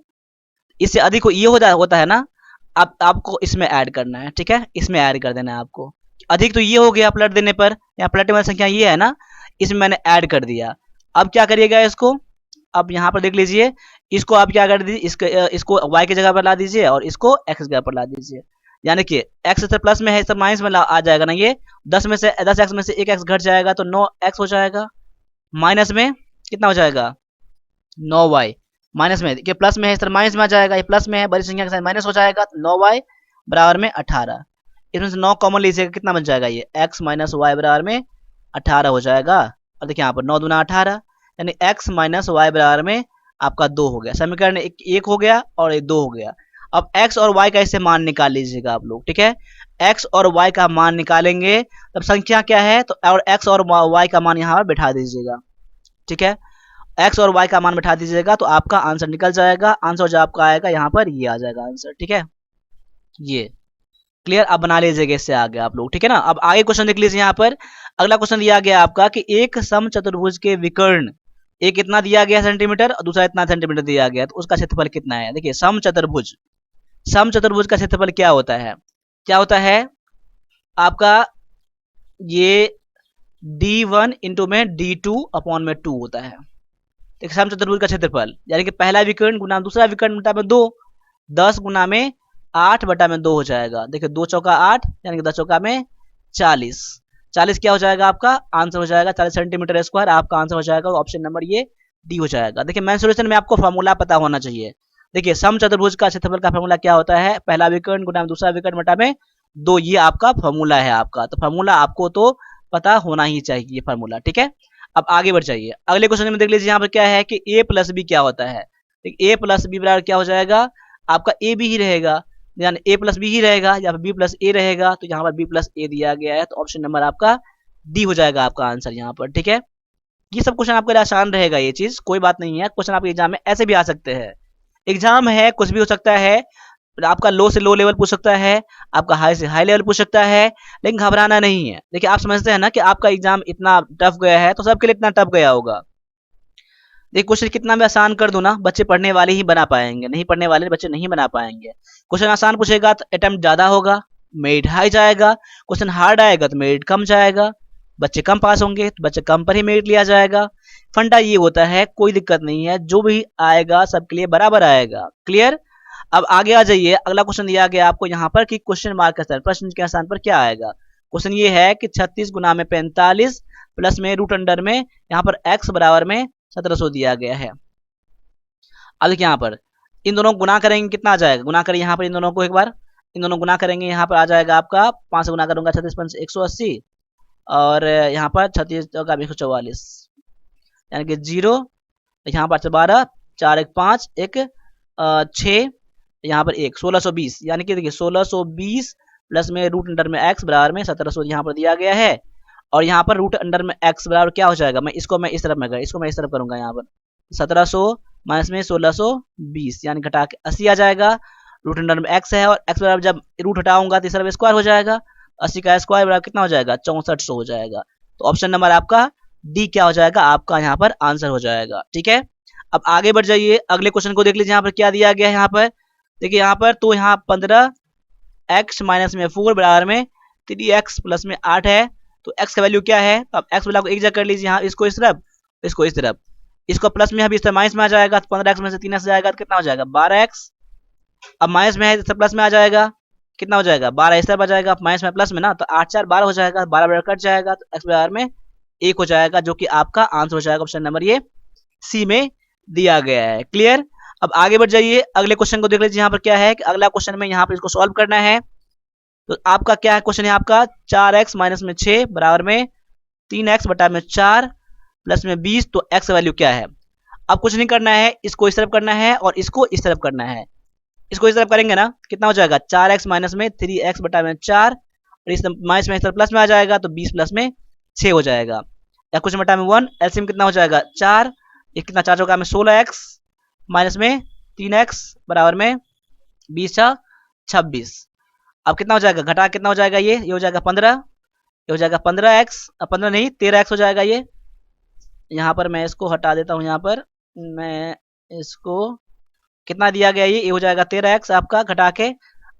इससे अधिक ये होता है ना, आपको इसमें ऐड करना है। ठीक है, इसमें ऐड कर देना है आपको, अधिक तो ये हो गया पलट देने पर, या पलटने वाली संख्या ये है ना, इसमें मैंने ऐड कर दिया। अब क्या करिएगा इसको, अब यहाँ पर देख लीजिए, इसको आप क्या कर दीजिए, इसको y की जगह पर ला दीजिए और इसको x की जगह पर ला दीजिए, यानी कि x से प्लस में है सब माइनस में आ जाएगा ना, ये 10x में से 1x घट जाएगा तो 9x हो जाएगा, माइनस में कितना हो जाएगा 9y, माइनस में कि प्लस में है सर माइनस में आ जाएगा, ये प्लस में है बड़ी संख्या के साथ माइनस हो जाएगा, तो 9y बराबर में 18, इसमें से 9 कॉमन लीजिएगा कितना बन जाएगा, ये x माइनस वाई बराबर में 18 हो जाएगा। और देखिए यहाँ पर 9 दूना 18, यानी x माइनस वाई बराबर में आपका 2 हो गया, समीकरण एक हो गया और ये 2 हो गया। अब x और y का इससे मान निकाल लीजिएगा आप लोग, ठीक है। x और y का मान निकालेंगे तब संख्या क्या है, तो और x और y का मान यहाँ पर बैठा दीजिएगा, ठीक है। x और y का मान बैठा दीजिएगा तो आपका आंसर निकल जाएगा। आंसर जो आपका आएगा यहाँ पर ये आ जाएगा आंसर, ठीक है। ये क्लियर, आप बना लीजिएगा इससे आगे आप लोग, ठीक है ना। अब आगे क्वेश्चन देख लीजिए यहाँ पर। अगला क्वेश्चन दिया गया आपका कि एक समचतुर्भुज के विकर्ण, एक इतना दिया गया सेंटीमीटर और दूसरा इतना सेंटीमीटर दिया गया, तो उसका क्षेत्रफल कितना है। देखिए समचतुर्भुज, समचतुर्भुज का क्षेत्रफल क्या होता है, क्या होता है आपका, ये d1 इंटू में d2 अपॉन में 2 होता है। देखिए समचतुर्भुज का क्षेत्रफल यानी कि पहला विकर्ण गुना दूसरा विकर्ण बटा में 2, 10 गुना में 8 बटा में 2 हो जाएगा। देखिए 2 चौका 8 यानी कि 10 चौका में 40, 40 क्या हो जाएगा आपका आंसर हो जाएगा 40 सेंटीमीटर स्क्वायर, आपका आंसर हो जाएगा ऑप्शन नंबर ये डी हो जाएगा। देखिए मेंसुरेशन में आपको फार्मूला पता होना चाहिए। देखिए समचतुर्भुज का क्षेत्रफल का फार्मूला क्या होता है, पहला विकर्ण गुना दूसरा विकर्ण बटा में 2, ये आपका फार्मूला है आपका, तो फार्मूला आपको तो पता होना ही चाहिए फार्मूला, ठीक है। अब आगे बढ़ जाइए, अगले क्वेश्चन में देख लीजिए यहाँ पर क्या है कि a प्लस बी क्या होता है। a प्लस बी बराबर क्या हो जाएगा आपका a भी ही रहेगा, यानी a प्लस बी ही रहेगा, या फिर b प्लस ए रहेगा, तो यहाँ पर b प्लस ए दिया गया है, तो ऑप्शन नंबर आपका डी हो जाएगा आपका आंसर यहाँ पर, ठीक है। ये सब क्वेश्चन आपके लिए आसान रहेगा, ये चीज कोई बात नहीं है। क्वेश्चन आपके एग्जाम में ऐसे भी आ सकते हैं, एग्जाम है कुछ भी हो सकता है, आपका लो से लो लेवल पूछ सकता है, आपका हाई से हाई लेवल पूछ सकता है, लेकिन घबराना नहीं है। देखिए आप समझते हैं ना कि आपका एग्जाम इतना टफ गया है, तो सबके लिए इतना टफ गया होगा। देखिए क्वेश्चन कितना भी आसान कर दो ना, बच्चे पढ़ने वाले ही बना पाएंगे, नहीं पढ़ने वाले बच्चे नहीं बना पाएंगे। क्वेश्चन आसान पूछेगा तो अटेम्प्ट ज्यादा होगा, मेरिट हाई जाएगा, क्वेश्चन हार्ड आएगा तो मेरिट कम जाएगा, बच्चे कम पास होंगे तो बच्चे कम पर ही मेरिट लिया जाएगा। फंडा ये होता है, कोई दिक्कत नहीं है, जो भी आएगा सबके लिए बराबर आएगा, क्लियर। अब आगे आ जाइए, अगला क्वेश्चन दिया गया आपको यहाँ पर कि क्वेश्चन मार्क के स्थान, प्रश्न के स्थान पर क्या आएगा। क्वेश्चन ये है कि 36 गुना में 45 प्लस में रूट अंडर में यहाँ पर x बराबर में 1700 दिया गया है। अब देखिए यहाँ पर इन दोनों गुना करेंगे कितना आ जाएगा, गुना करें यहाँ पर इन दोनों को एक बार, इन दोनों गुना करेंगे यहाँ पर आ जाएगा आपका 5 से गुना करूंगा 36 पंच 180 और यहाँ पर 36 का 144 यानी कि 0, यहाँ पर 12 4 1 5 1 6 यहाँ पर 1 1620 यानी कि देखिए 1620 प्लस में रूट अंडर में x बराबर में 1700 यहाँ पर दिया गया है। और यहाँ पर रूट अंडर में x बराबर क्या हो जाएगा, मैं इसको मैं इस तरफ में इसको मैं इस तरफ करूंगा, यहाँ पर 1700 माइनस में 1620 यानी घटा के 80 आ जाएगा। रूट अंडर में x है और x बराबर जब रूट हटाऊंगा तो इस तरफ स्क्वायर हो जाएगा, 80 का स्क्वायर बराबर कितना हो जाएगा 6400 हो जाएगा। तो ऑप्शन नंबर आपका डी क्या हो जाएगा आपका यहाँ पर आंसर हो जाएगा, ठीक है। अब आगे बढ़ जाइए, अगले क्वेश्चन को देख लीजिए यहाँ पर क्या दिया गया है। यहाँ पर देखिए यहाँ पर तो यहाँ 15x माइनस में 4 बराबर में 3x प्लस में 8 है, तो x का वैल्यू क्या है, तो अब x वैल्यू को एक जगह कर लीजिए, यहाँ इसको इस तरफ इसको इस तरफ, इसको प्लस में अभी इस तरफ माइनस में आ जाएगा, तो 15x में से 3x जाएगा तो कितना हो जाएगा 12x। अब माइनस में है तो प्लस में आ जाएगा, कितना हो जाएगा 12 इस तरफ आ जाएगा, माइनस में प्लस में ना, तो 8 4 12 हो जाएगा, 12 बराबर कट जाएगा तो x बराबर में 1 हो जाएगा, जो कि आपका आंसर हो जाएगा ऑप्शन नंबर ये सी में दिया गया है, क्लियर। अब आगे बढ़ जाइए, अगले क्वेश्चन को देख लीजिए यहाँ पर क्या है कि अगला क्वेश्चन में यहाँ पर इसको सॉल्व करना है। तो आपका क्या है क्वेश्चन है आपका 4x माइनस में 6 बराबर में 3x बटा में 4 प्लस में 20, तो x वैल्यू क्या है। अब कुछ नहीं करना है, इसको इस तरफ करना है और इसको इस तरफ करना है। इसको इस तरफ करेंगे ना कितना हो जाएगा 4x माइनस में 3x बटा में 4 और इस माइनस में इस तरफ प्लस में आ जाएगा, तो 20 प्लस में 6 हो जाएगा, या कुछ बटा में 1 एलसीएम कितना हो जाएगा 4, ये कितना 4 चौका में 16x माइनस में 3x बराबर में 20 26। अब कितना हो जाएगा घटा कितना हो जाएगा, ये हो जाएगा 15, ये हो जाएगा 15x, 15 नहीं 13x हो जाएगा ये। यहाँ पर मैं इसको हटा देता हूँ, यहाँ पर मैं इसको कितना दिया गया ये हो जाएगा 13x आपका घटा के,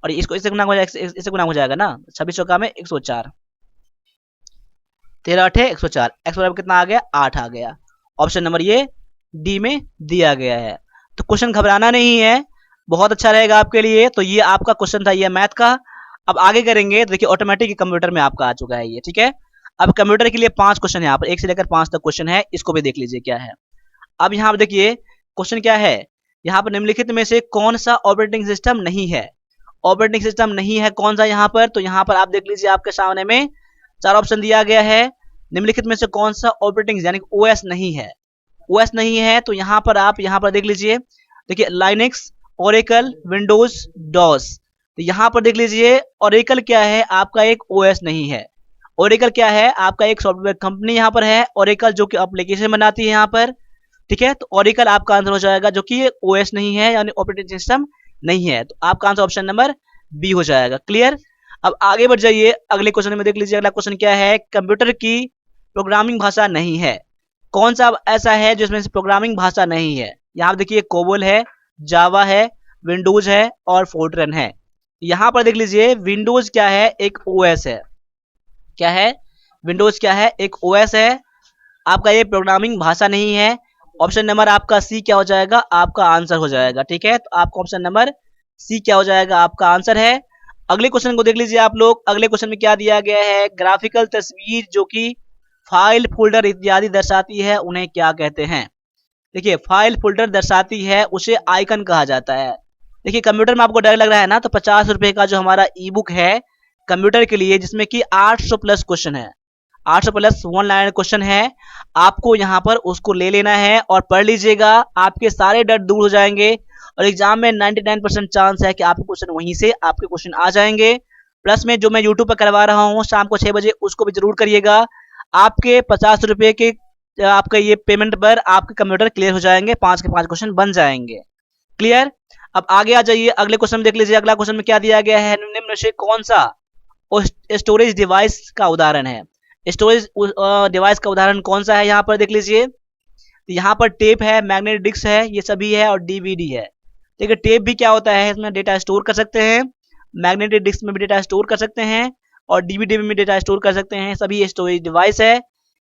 और इसको इससे गुना हो जाएगा, इससे गुना हो जाएगा ना 26 चौका में 104, 13 8 104, x बराबर कितना आ गया 8 आ गया। ऑप्शन नंबर ये डी में दिया गया है। तो क्वेश्चन घबराना नहीं है, बहुत अच्छा रहेगा आपके लिए। तो ये आपका क्वेश्चन था ये मैथ का। अब आगे करेंगे तो देखिए ऑटोमेटिक कंप्यूटर में आपका आ चुका है ये, ठीक है। अब कंप्यूटर के लिए 5 क्वेश्चन यहाँ पर 1 से लेकर 5 तक क्वेश्चन है, इसको भी देख लीजिए क्या है। अब यहाँ पर देखिए क्वेश्चन क्या है, यहाँ पर निम्नलिखित में से कौन सा ऑपरेटिंग सिस्टम नहीं है। ऑपरेटिंग सिस्टम नहीं है कौन सा यहाँ पर, तो यहाँ पर आप देख लीजिए आपके सामने में 4 ऑप्शन दिया गया है। निम्नलिखित में से कौन सा ऑपरेटिंग यानी ओएस नहीं है, ओएस नहीं है, तो यहाँ पर आप यहाँ पर देख लीजिए, देखिए लाइनेक्स ओरेकल, विंडोज, डॉस। तो यहाँ पर देख लीजिए ओरेकल क्या है, आपका एक ओएस नहीं है। ओरेकल क्या है, आपका एक सॉफ्टवेयर कंपनी यहाँ पर है ओरेकल, जो कि एप्लीकेशन बनाती है यहाँ पर। ठीक है, तो ओरेकल आपका आंसर हो जाएगा, जो कि ओएस नहीं है यानी ऑपरेटिंग सिस्टम नहीं है। तो आपका आंसर ऑप्शन नंबर बी हो जाएगा। क्लियर। अब आगे बढ़ जाइए, अगले क्वेश्चन में देख लीजिए। अगला क्वेश्चन क्या है, कंप्यूटर की प्रोग्रामिंग भाषा नहीं है। कौन सा ऐसा है जिसमें से प्रोग्रामिंग भाषा नहीं है? यहाँ देखिए कोबोल है, जावा है, विंडोज है और फोर्ट्रन है। यहाँ पर देख लीजिए विंडोज क्या है, एक ओएस है। क्या है? विंडोज क्या है, एक ओएस है। आपका ये प्रोग्रामिंग भाषा नहीं है। ऑप्शन नंबर आपका सी क्या हो जाएगा, आपका आंसर हो जाएगा। ठीक है, तो आपका ऑप्शन नंबर सी क्या हो जाएगा, आपका आंसर है। अगले क्वेश्चन को देख लीजिए आप लोग। अगले क्वेश्चन में क्या दिया गया है, ग्राफिकल तस्वीर जो कि फाइल, फोल्डर इत्यादि दर्शाती है, उन्हें क्या कहते हैं? देखिए फाइल फोल्डर दर्शाती है, उसे आइकन कहा जाता है। देखिए कंप्यूटर में आपको डर लग रहा है ना, तो 50 रुपए का जो हमारा ई बुक है कंप्यूटर के लिए, जिसमें कि 800 प्लस क्वेश्चन है, 800 प्लस वन लाइन क्वेश्चन है, आपको यहाँ पर उसको ले लेना है और पढ़ लीजिएगा। आपके सारे डर दूर हो जाएंगे और एग्जाम में 99% चांस है कि आपके क्वेश्चन वहीं से आपके क्वेश्चन आ जाएंगे। प्लस में जो मैं यूट्यूब पर करवा रहा हूँ शाम को 6 बजे, उसको भी जरूर करिएगा। आपके 50 रुपए के आपका ये पेमेंट पर आपके कंप्यूटर क्लियर हो जाएंगे, 5 के 5 क्वेश्चन बन जाएंगे। क्लियर। अब आगे आ जाइए, अगले क्वेश्चन में देख लीजिए। अगला क्वेश्चन में क्या दिया गया है, निम्न से कौन सा स्टोरेज डिवाइस का उदाहरण है? स्टोरेज डिवाइस का उदाहरण कौन सा है, यहाँ पर देख लीजिए। यहाँ पर टेप है, मैग्नेटिक डिस्क है, ये सभी है और डीवीडी है। देखिए टेप भी क्या होता है, इसमें डेटा स्टोर कर सकते हैं, मैग्नेटिक डिस्क में भी डेटा स्टोर कर सकते हैं और डीवीडी में भी डेटा स्टोर कर सकते हैं। सभी स्टोरेज डिवाइस है,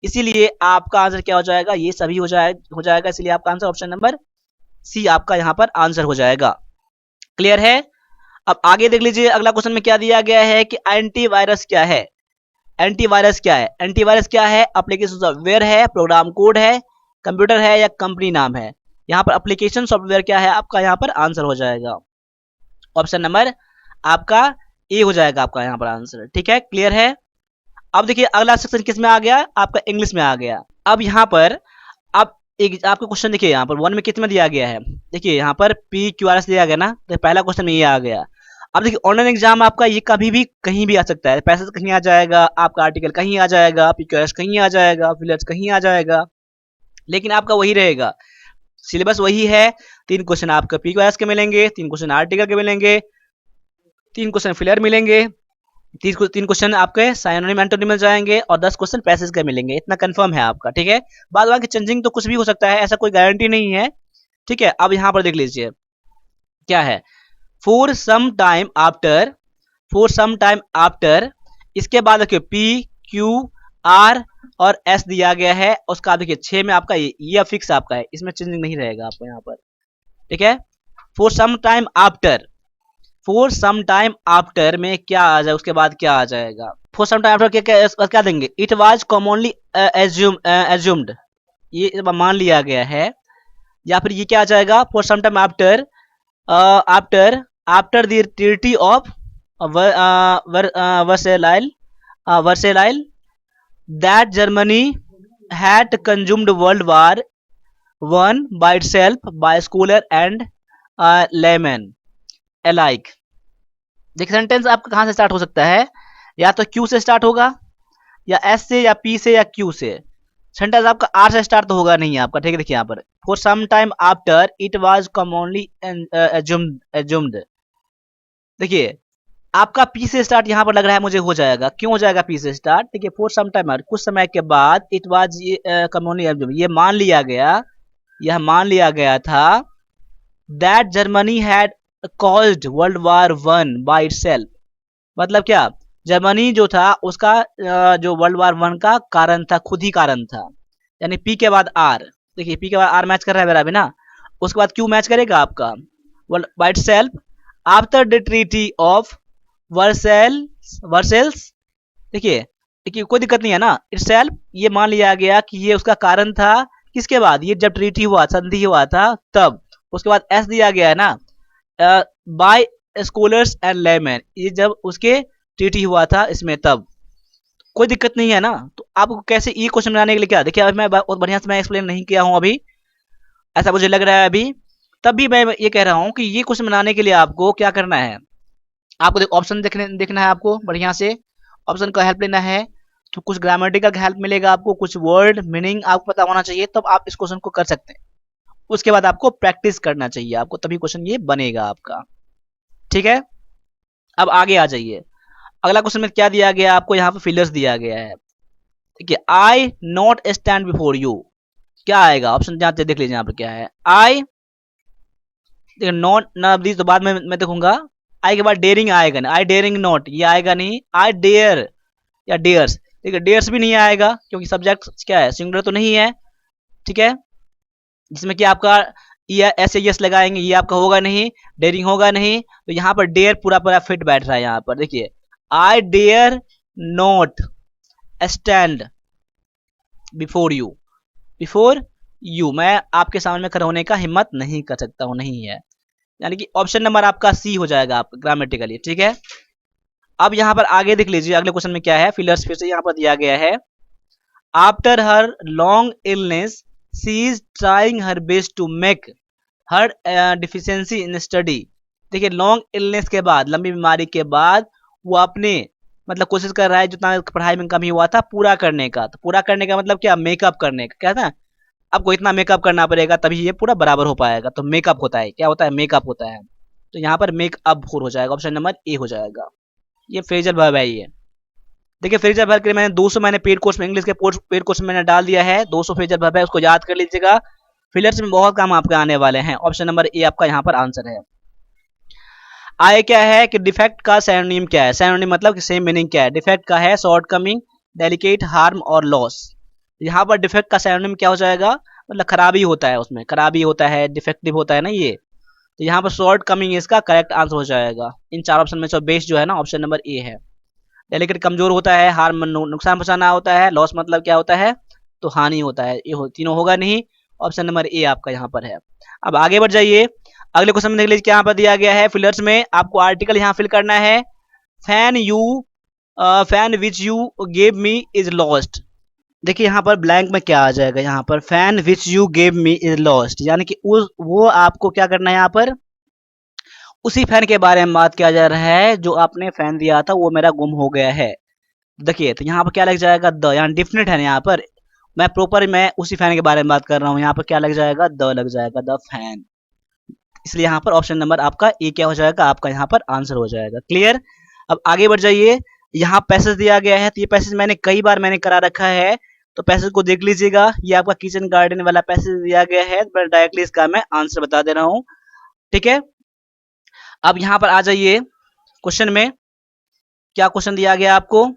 इसीलिए आपका आंसर क्या हो जाएगा, ये सभी हो जाएगा। इसलिए आपका आंसर ऑप्शन नंबर सी आपका यहाँ पर आंसर हो जाएगा। क्लियर है। अब आगे देख लीजिए, अगला क्वेश्चन में क्या दिया गया है कि एंटीवायरस क्या है? एंटीवायरस क्या है? एंटीवायरस क्या है? एप्लीकेशन सॉफ्टवेयर है, प्रोग्राम कोड है, कंप्यूटर है या कंपनी नाम है? यहाँ पर एप्लीकेशन सॉफ्टवेयर क्या है, आपका यहाँ पर आंसर हो जाएगा। ऑप्शन नंबर आपका ए हो जाएगा आपका यहाँ पर आंसर। ठीक है, क्लियर है। अब देखिए अगला सेक्शन किस में आ गया, आपका इंग्लिश में आ गया। अब यहाँ पर अब एक आपका क्वेश्चन देखिए, यहाँ पर वन में कितना दिया गया है, देखिए यहाँ पर पी क्यू आर एस दिया गया ना, तो पहला क्वेश्चन में ये आ गया। अब देखिए ऑनलाइन एग्जाम आपका ये कभी भी कहीं भी आ सकता है, पैसेज कहीं आ जाएगा, आपका आर्टिकल कहीं आ जाएगा, पी क्यू आर एस कहीं आ जाएगा, फिलर्स कहीं आ जाएगा, लेकिन आपका वही रहेगा, सिलेबस वही है। 3 क्वेश्चन आपका पी क्यू आर एस के मिलेंगे, 3 क्वेश्चन आर्टिकल के मिलेंगे, 3 क्वेश्चन फिलर मिलेंगे, 3 क्वेश्चन आपके साइनोनिम एंटोनिम मिल जाएंगे और 10 क्वेश्चन पैसेज के मिलेंगे। इतना कंफर्म है आपका। ठीक है, बाद बाकी चेंजिंग तो कुछ भी हो सकता है, ऐसा कोई गारंटी नहीं है। ठीक है, अब यहाँ पर देख लीजिए क्या है, for some time after, for some time after, इसके बाद देखिए पी क्यू आर और एस दिया गया है, उसका देखिए 6 में आपका ये फिक्स आपका है, इसमें चेंजिंग नहीं रहेगा आपको यहाँ पर। ठीक है, for some time after, for some time after में क्या आ जाए, उसके बाद क्या आ जाएगा, फॉर सम टाइम आफ्टर क्या देंगे, इट वाज कॉमनली एज्यूम्ड, ये मान लिया गया है। या फिर ये क्या आ जाएगा, for some time after, after after the treaty of Versailles, Versailles, that Germany had consumed world war one by itself by scholar and layman alike. देखिए सेंटेंस आपका कहां से स्टार्ट हो सकता है, या तो क्यू से स्टार्ट होगा, या एस से, या पी से, या क्यू से। सेंटेंस आपका आर से स्टार्ट तो होगा नहीं आपका। ठीक है, देखिए यहाँ पर for some time after it was commonly assumed, देखिए आपका पी से स्टार्ट यहाँ पर लग रहा है मुझे हो जाएगा। क्यों हो जाएगा पी से स्टार्ट, देखिए फॉर सम टाइम, कुछ समय के बाद, इट वाज कॉमनली एज्यूम्ड, ये मान लिया गया, यह मान लिया गया था, that Germany had caused world war one by itself, मतलब क्या, जर्मनी जो था उसका जो वर्ल्ड वार वन का कारण था, खुद ही कारण था। यानी पी के बाद आर, देखिए पी के बाद आर मैच कर रहा है मेरा भी ना, उसके बाद क्यू मैच करेगा आपका world by itself after the treaty of Versailles. देखिए देखिए कोई दिक्कत नहीं है ना, इटसेल्फ ये मान लिया गया कि ये उसका कारण था, किसके बाद, ये जब ट्रीटी हुआ, संधि हुआ था तब। उसके बाद एस दिया गया है ना, बाय स्कॉलर्स एंड लेमैन, ये जब उसके ट्रीटी हुआ था इसमें तब। कोई दिक्कत नहीं है ना। तो आपको कैसे ये क्वेश्चन बनाने के लिए क्या, देखिए मैं बहुत बढ़िया से मैं एक्सप्लेन नहीं किया हूं अभी, ऐसा मुझे लग रहा है अभी। तभी मैं ये कह रहा हूँ कि ये क्वेश्चन बनाने के लिए आपको क्या करना है, आपको ऑप्शन देखना है, आपको बढ़िया से ऑप्शन का हेल्प लेना है। तो कुछ ग्रामेटिकल का हेल्प मिलेगा आपको, कुछ वर्ड मीनिंग आपको पता होना चाहिए, तब आप इस क्वेश्चन को कर सकते हैं। उसके बाद आपको प्रैक्टिस करना चाहिए आपको, तभी क्वेश्चन ये बनेगा आपका। ठीक है, अब आगे आ जाइए। अगला क्वेश्चन में क्या दिया गया आपको, यहाँ पे फिलर्स दिया गया है। ठीक है, आई नॉट स्टैंड बिफोर यू, क्या आएगा ऑप्शन, जाते देख लीजिए यहाँ पर क्या है। आई, नॉट नॉट दिस तो बाद में मैं देखूंगा। आई के बाद डेयरिंग आएगा नहीं, आई डेयरिंग नॉट ये आएगा नहीं। आई डेयर या डेयर्स, ठीक है, डेयर्स भी नहीं आएगा क्योंकि सब्जेक्ट क्या है, सिंगुलर तो नहीं है। ठीक है, जिसमें कि आपका ये ऐसे यस लगाएंगे, ये आपका होगा नहीं, डेयरिंग होगा नहीं, तो यहाँ पर डेयर पूरा पूरा फिट बैठ रहा है। यहाँ पर देखिए, I dare not stand before you, before you, मैं आपके सामने खड़ा होने का हिम्मत नहीं कर सकता हूँ, नहीं है। यानी कि ऑप्शन नंबर आपका सी हो जाएगा आपका ग्रामेटिकली। ठीक है, अब यहाँ पर आगे देख लीजिए अगले क्वेश्चन में क्या है। फिलर्स फिर से यहाँ पर दिया गया है। After her long illness she is trying her best to make her deficiency in study. देखिए, लॉन्ग इलनेस के बाद, लंबी बीमारी के बाद, वो अपने मतलब कोशिश कर रहा है जितना पढ़ाई में कमी हुआ था पूरा करने का। तो पूरा करने का मतलब क्या, मेकअप करने का, क्या था, आपको इतना मेकअप करना पड़ेगा तभी ये पूरा बराबर हो पाएगा। तो मेकअप होता है, क्या होता है, मेकअप होता है। तो यहाँ पर मेकअप हो जाएगा, ऑप्शन नंबर ए हो जाएगा। ये फ्रेजल वर्ब है ये। देखिए, फ्रेजल वर्ब के लिए मैंने 200 मैंने पेड कोर्स में, इंग्लिश के पेड कोर्स में मैंने डाल दिया है। 200 फ्रेजल वर्ब है, उसको याद कर लीजिएगा। फिलर्स में बहुत काम आपके आने वाले हैं। ऑप्शन नंबर ए आपका यहाँ पर आंसर है। आए क्या है कि डिफेक्ट का सिनोनिम क्या है, सिनोनिम मतलब कि सेम मीनिंग क्या है। डिफेक्ट का है शॉर्ट कमिंग, डेलिकेट, हार्म और लॉस। यहाँ पर डिफेक्ट का सिनोनिम क्या हो जाएगा, मतलब खराबी होता है, उसमें खराबी होता है, डिफेक्टिव होता है ना ये। तो यहाँ पर शॉर्ट कमिंग इसका करेक्ट आंसर हो जाएगा। इन चार ऑप्शन में से बेस्ट जो है ना, ऑप्शन नंबर ए है। डेलिकेट कमजोर होता है, हार्म नुकसान पहुंचाना होता है, लॉस मतलब क्या होता है, तो हानि होता है। ये तीनों होगा नहीं, ऑप्शन नंबर ए आपका यहाँ पर है। अब आगे बढ़ जाइए, अगले क्वेश्चन में देख लीजिए क्या यहाँ पर दिया गया है। फिलर्स में आपको आर्टिकल यहाँ फिल करना है। Fan you, fan which you gave me is lost. देखिए यहाँ पर ब्लैंक में क्या आ जाएगा, यहाँ पर fan which you gave me is lost, यानी कि उस वो आपको क्या करना है, यहाँ पर उसी फैन के बारे में बात किया जा रहा है जो आपने फैन दिया था, वो मेरा गुम हो गया है। देखिए, तो यहाँ पर क्या लग जाएगा, द, यहाँ डिफिनेट है यहाँ पर। मैं उसी फैन के बारे में बात कर रहा हूँ, यहाँ पर क्या लग जाएगा, द लग जाएगा, द फैन। इसलिए यहाँ पर ऑप्शन नंबर आपका ए क्या हो जाएगा, आपका यहाँ पर आंसर हो जाएगा। क्लियर, अब आगे बढ़ जाइए। यहाँ पैसेज दिया गया है, तो ये पैसेज मैंने कई बार मैंने करा रखा है, तो पैसेज को देख लीजिएगा। ये आपका किचन गार्डन वाला पैसेज दिया गया है, तो डायरेक्टली इसका मैं आंसर बता दे रहा हूँ। ठीक है, अब यहाँ पर आ जाइए क्वेश्चन में, क्या क्वेश्चन दिया गया आपको।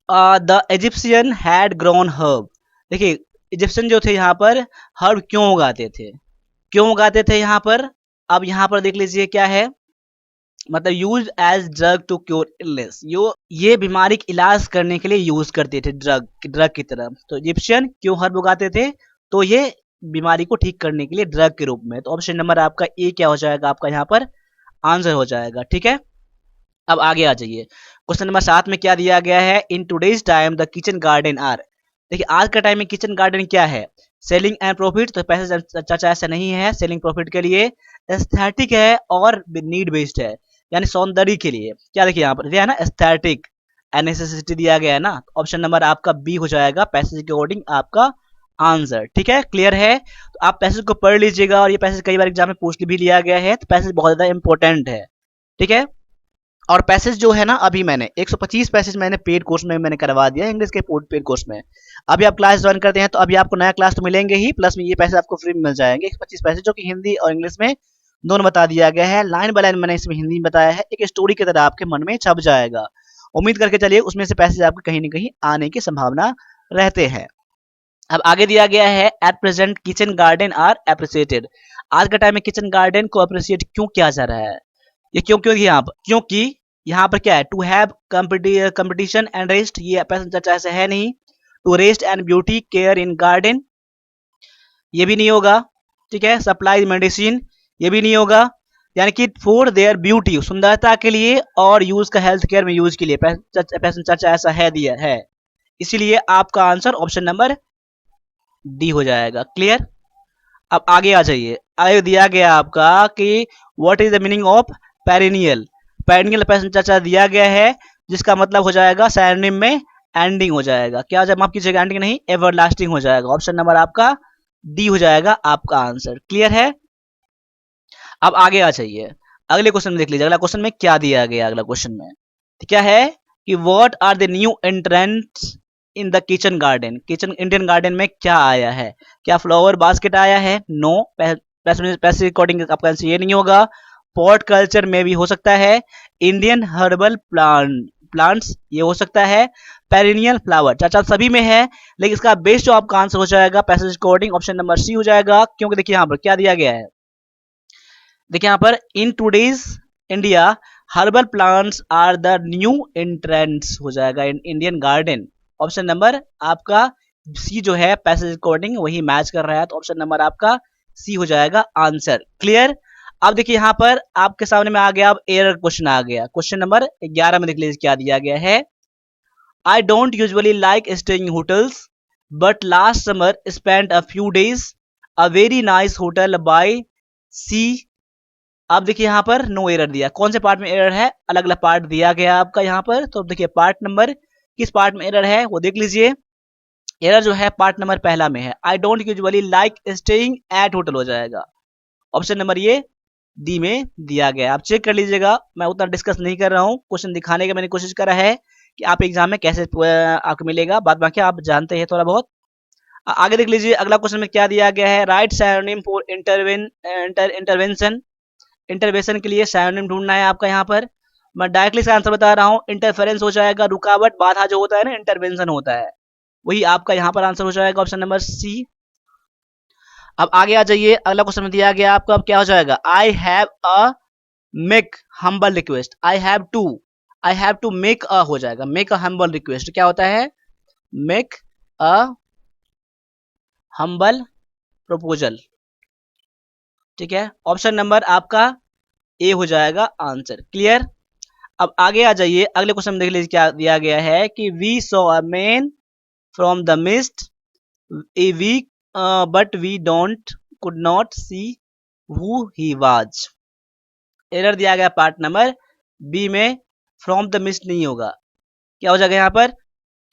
The Egyptian had grown herb. देखिए, इजिप्शियन जो थे यहाँ पर हर्ब क्यों उगाते थे, क्यों उगाते थे यहाँ पर। अब यहाँ पर देख लीजिए क्या है, मतलब use as drug to cure illness, ये बीमारी का इलाज करने के लिए यूज करते थे, ड्रग की तरह। तो इजिप्शियन क्यों हर्ब उगाते थे, तो ये बीमारी को ठीक करने के लिए ड्रग के रूप में। तो ऑप्शन नंबर आपका ए क्या हो जाएगा, आपका यहाँ पर आंसर हो जाएगा। ठीक है, अब आगे आ जाइए। क्वेश्चन नंबर 7 में क्या दिया गया है, in today's time the kitchen garden are. देखिए, आज का टाइम में किचन गार्डन क्या है, सेलिंग एंड प्रॉफिट। तो पैसे चर्चा ऐसा नहीं है सेलिंग प्रॉफिट के लिए, एस्थेटिक है और नीड बेस्ड है, यानी सौंदर्य के लिए। क्या देखिए यहाँ पर दिया है ना, एस्थेटिक एंड नेसेसिटी दिया गया है ना। ऑप्शन नंबर आपका बी हो जाएगा, पैसेज के अकॉर्डिंग आपका आंसर। ठीक है, क्लियर है। तो आप पैसेज को पढ़ लीजिएगा, और ये पैसेज कई बार एग्जाम में पूछ भी लिया गया है, तो पैसेज बहुत ज्यादा इंपॉर्टेंट है। ठीक है, और पैसेज जो है ना, अभी मैंने 125 पैसेज मैंने पेड कोर्स में मैंने करवा दिया इंग्लिश के पेड कोर्स में। अभी आप क्लास ज्वाइन करते हैं तो अभी आपको नया क्लास तो मिलेंगे ही, प्लस में ये पैसे आपको फ्री में मिल जाएंगे। 125 पैसेज जो कि हिंदी और इंग्लिश में दोनों बता दिया गया है, लाइन बाय लाइन मैंने इसमें हिंदी में बताया है, एक स्टोरी की तरह आपके मन में छप जाएगा। उम्मीद करके चलिए उसमें से पैसेज आपके कहीं ना कहीं आने की संभावना रहते हैं। अब आगे दिया गया है, at present kitchen garden are appreciated. आज का टाइम में किचन गार्डन को अप्रिशिएट क्यों किया जा रहा है, ये क्यों यहाँ पर, क्योंकि यहाँ पर क्या है, to have competition and rest, ये पैसन चर्चा ऐसे है नहीं। To rest and beauty care in garden, ये भी नहीं होगा। ठीक है, सप्लाई मेडिसिन, ये भी नहीं होगा। यानी कि फॉर देयर ब्यूटी, सुंदरता के लिए, और यूज का हेल्थ केयर में यूज के लिए पैसन चर्चा ऐसा है दिया है। इसीलिए आपका आंसर ऑप्शन नंबर डी हो जाएगा। क्लियर। अब आगे आ जाइए, आगे दिया गया आपका कि what is the meaning of perennial. Perennial प्रश्न चर्चा दिया गया है, जिसका मतलब हो जाएगा सैनिम में एंडिंग हो जाएगा। क्या हो जाएगा, माफ कीजिएगा, एंडिंग नहीं, एवरलास्टिंग हो जाएगा। ऑप्शन नंबर आपका डी हो जाएगा आपका आंसर। क्लियर है। अब आगे आ जाइए, अगले क्वेश्चन में देख लीजिए, अगला क्वेश्चन में क्या दिया गया। अगला क्वेश्चन में तो क्या है कि what are the new entrants in the kitchen garden. Kitchen Indian garden में क्या आया है? क्या फ्लावर बास्केट आया है? नो। पैसे अकॉर्डिंग आपका आंसर ये नहीं होगा। पॉट कल्चर में भी हो सकता है। इंडियन हर्बल प्लांट्स ये हो सकता है। पेरिनियल फ्लावर, चाचा सभी में है, लेकिन इसका बेस्ट जो आपका आंसर हो जाएगा passage according option number C हो जाएगा। क्योंकि देखिए यहाँ पर क्या दिया गया है, देखिए यहाँ पर in today's India herbal plants are the new entrants हो जाएगा in Indian garden. Option number आपका सी जो है पैसेज अकॉर्डिंग वही मैच कर रहा है, तो ऑप्शन नंबर आपका सी हो जाएगा आंसर। क्लियर। अब देखिए यहाँ पर आपके सामने में आ गया, अब एरर क्वेश्चन आ गया। क्वेश्चन नंबर 11 में देख लीजिए क्या दिया गया है। I don't usually like staying hotels but last summer spend a few days a very nice hotel by sea. अब देखिए यहाँ पर नो एरर दिया, कौन से पार्ट में एरर है, अलग अलग पार्ट दिया गया आपका यहाँ पर। तो देखिए पार्ट नंबर किस पार्ट में एरर है वो देख लीजिए। एरर जो है पार्ट नंबर पहला में है, I don't usually like staying at hotel हो जाएगा। ऑप्शन नंबर ये डी में दिया गया। आप चेक कर लीजिएगा, मैं उतना डिस्कस नहीं कर रहा हूँ, क्वेश्चन दिखाने का मैंने कोशिश करा है कि आप एग्जाम में कैसे आपको मिलेगा, बाद बाकी आप जानते हैं थोड़ा बहुत। आगे देख लीजिए अगला क्वेश्चन में क्या दिया गया है। Right synonym for intervention. Intervention के लिए सिनोनिम ढूंढना है आपका यहाँ पर। मैं डायरेक्टली इसका आंसर बता रहा हूँ, इंटरफेरेंस हो जाएगा, रुकावट बाधा जो होता है ना, इंटरवेंशन होता है, वही आपका यहाँ पर आंसर हो जाएगा ऑप्शन नंबर सी। अब आगे आ जाइए, अगला क्वेश्चन में दिया गया आपका, अब क्या हो जाएगा। I have a make humble request, I have to make a हो जाएगा, मेक अ हम्बल रिक्वेस्ट क्या होता है, मेक अ हम्बल प्रपोजल। ठीक है, ऑप्शन नंबर आपका ए हो जाएगा आंसर। क्लियर। अब आगे आ जाइए, अगले क्वेश्चन में देख लीजिए क्या दिया गया है कि we saw a man from the mist a week but we don't could not see who he was. Error दिया गया पार्ट नंबर बी में, फ्रॉम द मिस्ट नहीं होगा, क्या हो जाएगा यहाँ पर,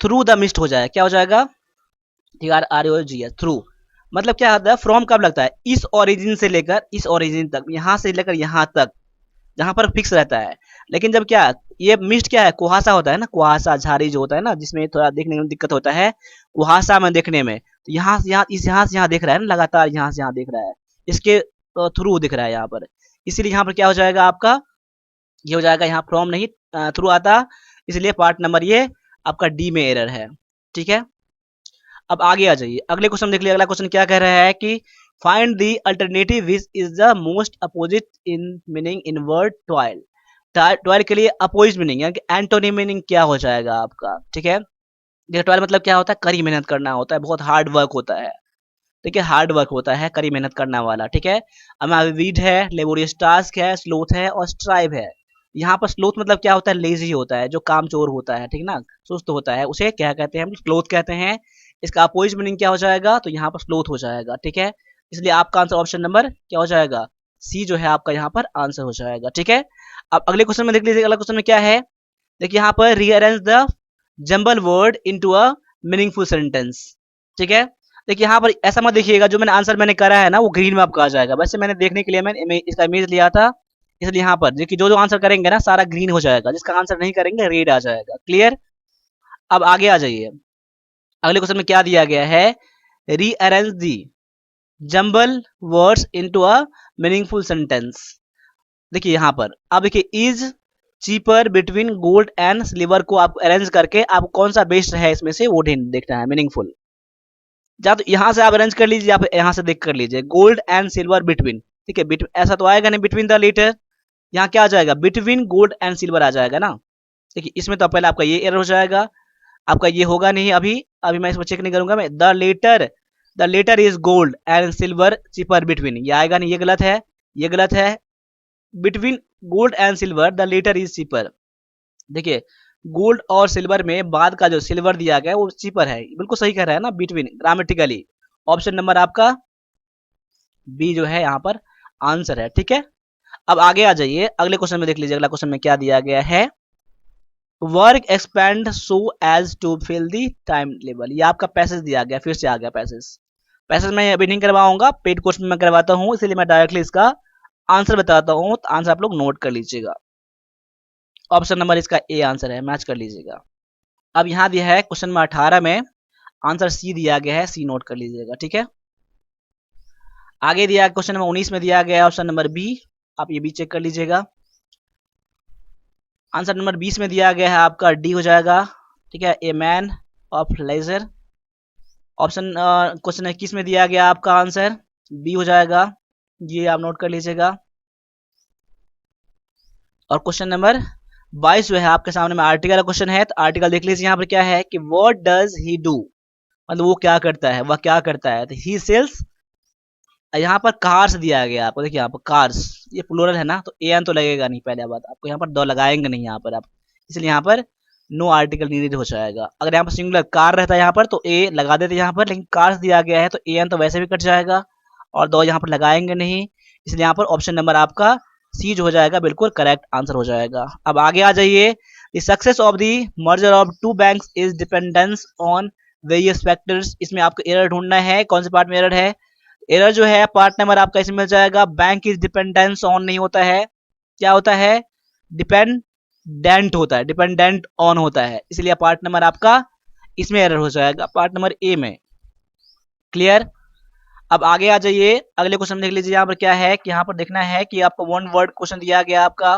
थ्रू द मिस्ट हो जाएगा। क्या हो जाएगा, थ्रू। मतलब क्या होता है, फ्रॉम कब लगता है, इस ओरिजिन से लेकर इस ओरिजिन तक, यहाँ से लेकर यहाँ तक, जहां पर फिक्स रहता है। लेकिन जब क्या ये मिस्ट क्या है, कुहासा होता है ना, कुहासा झाड़ी जो होता है ना, जिसमें थोड़ा देखने में दिक्कत होता है कुहासा में देखने में, तो यहाँ से यहाँ, इस यहाँ से यहाँ देख रहा है ना, लगातार यहाँ से यहाँ देख रहा है, इसके थ्रू दिख रहा है यहाँ पर, इसीलिए यहाँ पर क्या हो जाएगा आपका, ये हो जाएगा, यहाँ फ्रॉम नहीं थ्रू आता, इसलिए पार्ट नंबर ये आपका डी में एरर है। ठीक है। अब आगे आ जाइए, अगले क्वेश्चन देख लिया, अगला क्वेश्चन क्या कह रहा है कि find the alternative which is the most opposite in meaning in word toil. Toil के लिए अपोजिट मीनिंग यानी कि एंटोनी मीनिंग क्या हो जाएगा आपका। ठीक है, देखिए टॉयल मतलब क्या होता है, कड़ी मेहनत करना होता है, बहुत हार्ड वर्क होता है। ठीक है, हार्ड वर्क होता है, कड़ी मेहनत करना वाला। ठीक है, वीड है, लेबोरियस टास्क है, स्लोथ है और स्ट्राइव है। यहाँ पर स्लोथ मतलब क्या होता है, लेजी होता है, जो काम चोर होता है, ठीक ना, सुस्त होता है, उसे क्या कहते हैं, हम स्लोथ कहते हैं। इसका अपोजिट मीनिंग क्या हो जाएगा, तो यहाँ पर स्लोथ हो जाएगा। ठीक है, इसलिए आपका आंसर ऑप्शन नंबर क्या हो जाएगा, सी जो है आपका यहाँ पर आंसर हो जाएगा। ठीक है, अब अगले क्वेश्चन में देख लीजिए, अगला क्वेश्चन में क्या है, देखिए यहाँ पर rearrange the jumble word into a meaningful sentence. ठीक है, देखिए यहाँ पर ऐसा मत देखिएगा, जो मैंने आंसर मैंने करा है ना वो ग्रीन में आपका आ जाएगा, वैसे मैंने देखने के लिए मैंने इसका इमेज लिया था, इसलिए यहाँ पर देखिए जो जो आंसर करेंगे ना सारा ग्रीन हो जाएगा, जिसका आंसर नहीं करेंगे रेड आ जाएगा। क्लियर। अब आगे आ जाइए, अगले क्वेश्चन में क्या दिया गया है, rearrange the jumble words into a meaningful sentence. देखिए यहाँ पर अब देखिए is cheaper between gold and silver को आप अरेंज करके आप कौन सा बेस्ट है इसमें से वो देखना है मीनिंगफुल। या तो यहाँ से आप अरेंज कर लीजिए, आप यहाँ से देख कर लीजिए, गोल्ड एंड सिल्वर बिटवीन। ठीक है, ऐसा तो आएगा नहीं बिटवीन द लेटर, यहाँ क्या आ जाएगा, बिटवीन गोल्ड एंड सिल्वर आ जाएगा ना। देखिए इसमें तो पहले आपका ये एरर हो जाएगा, आपका ये होगा नहीं, अभी अभी मैं इसमें चेक नहीं करूंगा मैं, the latter is gold and silver cheaper between, ये आएगा नहीं, ये गलत है, ये गलत है। Between gold and silver the latter is cheaper. देखिए गोल्ड और सिल्वर में बाद का जो सिल्वर दिया गया है वो चीपर है, बिल्कुल सही कह रहा है ना, बिटवीन ग्रामेटिकली। ऑप्शन नंबर आपका बी जो है यहाँ पर आंसर है। ठीक है, अब आगे आ जाइए, अगले क्वेश्चन में देख लीजिए, अगला क्वेश्चन में क्या दिया गया है। Work expand so as to fill the time level, ये आपका पैसेज दिया गया, फिर से आ गया पैसेज। पैसेज मैं अभी नहीं करवाऊंगा, पेड कोर्स में मैं करवाता हूँ, इसलिए मैं डायरेक्टली इसका आंसर बताता हूँ, तो आंसर आप लोग नोट कर लीजिएगा। ऑप्शन नंबर इसका ए आंसर है, मैच कर लीजिएगा। अब यहाँ दिया है क्वेश्चन नंबर 18 में आंसर सी दिया गया है, सी नोट कर लीजिएगा। ठीक है, आगे दिया क्वेश्चन नंबर 19 में दिया गया है ऑप्शन नंबर बी, आप ये भी चेक कर लीजिएगा। आंसर नंबर 20 में दिया गया है आपका डी हो जाएगा। ठीक है, a man of leisure. Option question 21 में दिया गया आपका आंसर बी हो जाएगा, ये आप नोट कर लीजिएगा। और क्वेश्चन नंबर 22 जो है आपके सामने में आर्टिकल का क्वेश्चन है, तो आर्टिकल देख लीजिए यहाँ पर क्या है कि व्हाट डज ही डू, मतलब वो क्या करता है, वह क्या करता है। तो ही सेल्स, यहाँ पर कार्स दिया गया आपको, देखिए यहाँ पर कार्स, ये प्लूरल है ना, तो ए एन तो लगेगा नहीं, पहले बात आपको यहाँ पर दो लगाएंगे नहीं यहाँ पर आप, इसलिए यहाँ पर नो आर्टिकल नीडेड हो जाएगा। अगर यहाँ पर सिंगुलर कार रहता है यहाँ पर तो ए लगा देते यहाँ पर, लेकिन कार्स दिया गया है तो ए एन तो वैसे भी कट जाएगा और दो यहाँ पर लगाएंगे नहीं, इसलिए यहाँ पर ऑप्शन नंबर आपका सी जो हो जाएगा बिल्कुल करेक्ट आंसर हो जाएगा। अब आगे आ जाइए, the success of the merger of two banks is dependence on various factors, इसमें आपको एरर ढूंढना है, कौन से पार्ट में एरर है। एरर जो है पार्ट नंबर आपका इसमें मिल जाएगा, बैंक इज डिपेंडेंस ऑन नहीं होता है, क्या होता है, डिपेंडेंट होता है, डिपेंडेंट ऑन होता है, इसलिए पार्ट नंबर आपका इसमें एरर हो जाएगा, पार्ट नंबर ए में। क्लियर, अब आगे आ जाइए, अगले क्वेश्चन देख लीजिए। यहाँ पर क्या है कि यहाँ पर देखना है कि आपको वन वर्ड क्वेश्चन दिया गया आपका,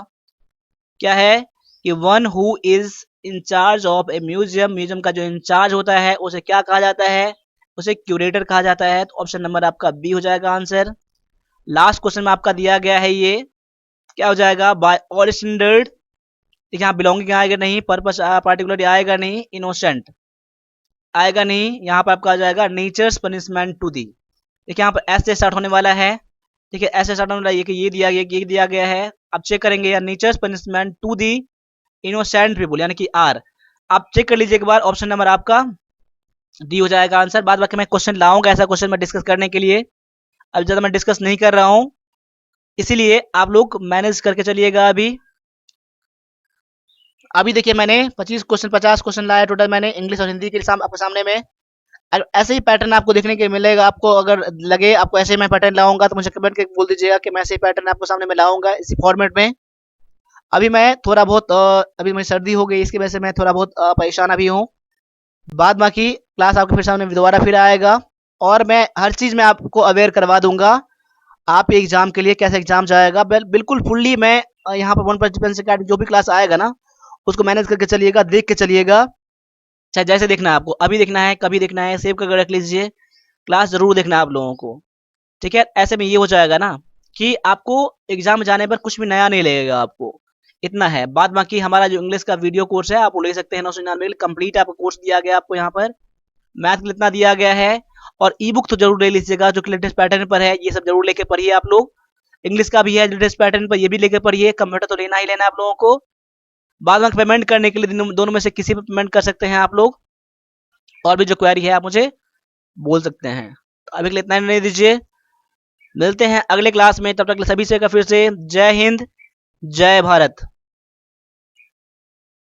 क्या है कि one who is incharge of a museum, museum का जो इंचार्ज होता है उसे क्या कहा जाता है, उसे क्यूरेटर कहा जाता है, तो ऑप्शन नंबर आपका बी हो जाएगा आंसर। लास्ट क्वेश्चन में आपका दिया गया है, ये क्या हो जाएगा, बाय ऑल स्टैंडर्ड, देखिए यहाँ बिलोंगिंग आएगा नहीं, पर्पस पार्टिकुलर आएगा नहीं, इनोसेंट आएगा नहीं, यहाँ पर आपका आ जाएगा नेचर्स पनिशमेंट टू दी, देखिए यहाँ पर एस से स्टार्ट होने वाला है, ठीक है, एस से स्टार्ट होने वाला है, ये दिया गया, ये दिया गया है। अब चेक करेंगे यार, nature's punishment to the innocent people, यानी कि आर, आप चेक कर लीजिए एक बार, ऑप्शन नंबर आपका डी हो जाएगा आंसर। बाद बाकी मैं क्वेश्चन लाऊंगा ऐसा क्वेश्चन मैं डिस्कस करने के लिए, अब ज्यादा मैं डिस्कस नहीं कर रहा हूं, इसीलिए आप लोग मैनेज करके चलिएगा। अभी देखिए मैंने 50 क्वेश्चन लाया टोटल, मैंने इंग्लिश और हिंदी के आपके सामने में। ऐसे ही पैटर्न आपको देखने के मिलेगा, आपको अगर लगे आपको ऐसे मैं पैटर्न लाऊंगा तो मुझे कमेंट करके बोल दीजिएगा कि मैं ऐसे ही पैटर्न आपको सामने में लाऊंगा इसी फॉर्मेट में। अभी मैं थोड़ा बहुत अभी मेरी सर्दी हो गई, इसकी वजह से मैं थोड़ा बहुत परेशान अभी हूँ। बाद बाकी क्लास आपके फिर सामने दोबारा फिर आएगा और मैं हर चीज़ में आपको अवेयर करवा दूंगा, आप एग्जाम के लिए कैसे एग्जाम जाएगा बिल्कुल फुल्ली। मैं यहाँ पर 1% डिफेंस अकेडमी जो भी क्लास आएगा ना उसको मैनेज करके चलिएगा, देख के चलिएगा, चाहे जैसे देखना है आपको, अभी देखना है कभी देखना है, सेव करके रख लीजिए, क्लास जरूर देखना है आप लोगों को। ठीक है, ऐसे में ये हो जाएगा ना कि आपको एग्जाम जाने पर कुछ भी नया नहीं लगेगा आपको, इतना है। बाद बाकी हमारा जो इंग्लिश का वीडियो कोर्स है आप ले सकते हैं, 999 कंप्लीट आपको कोर्स दिया गया आपको यहाँ पर, मैथ के लिए इतना दिया गया है। और ई बुक तो जरूर ले लीजिएगा जो कि लेटेस्ट पैटर्न पर है, ये सब जरूर लेके पढ़िए आप लोग। इंग्लिश का भी है लेटेस्ट पैटर्न पर, ये भी लेके पढ़िए। कंप्यूटर तो लेना ही लेना है आप लोगों को। बाद में पेमेंट करने के लिए दोनों में से किसी पर पेमेंट कर सकते हैं आप लोग, और भी जो क्वेरी है आप मुझे बोल सकते हैं। तो अभी के लिए इतना ही नहीं दीजिए, मिलते हैं अगले क्लास में, तब तक सभी से फिर से जय हिंद जय भारत।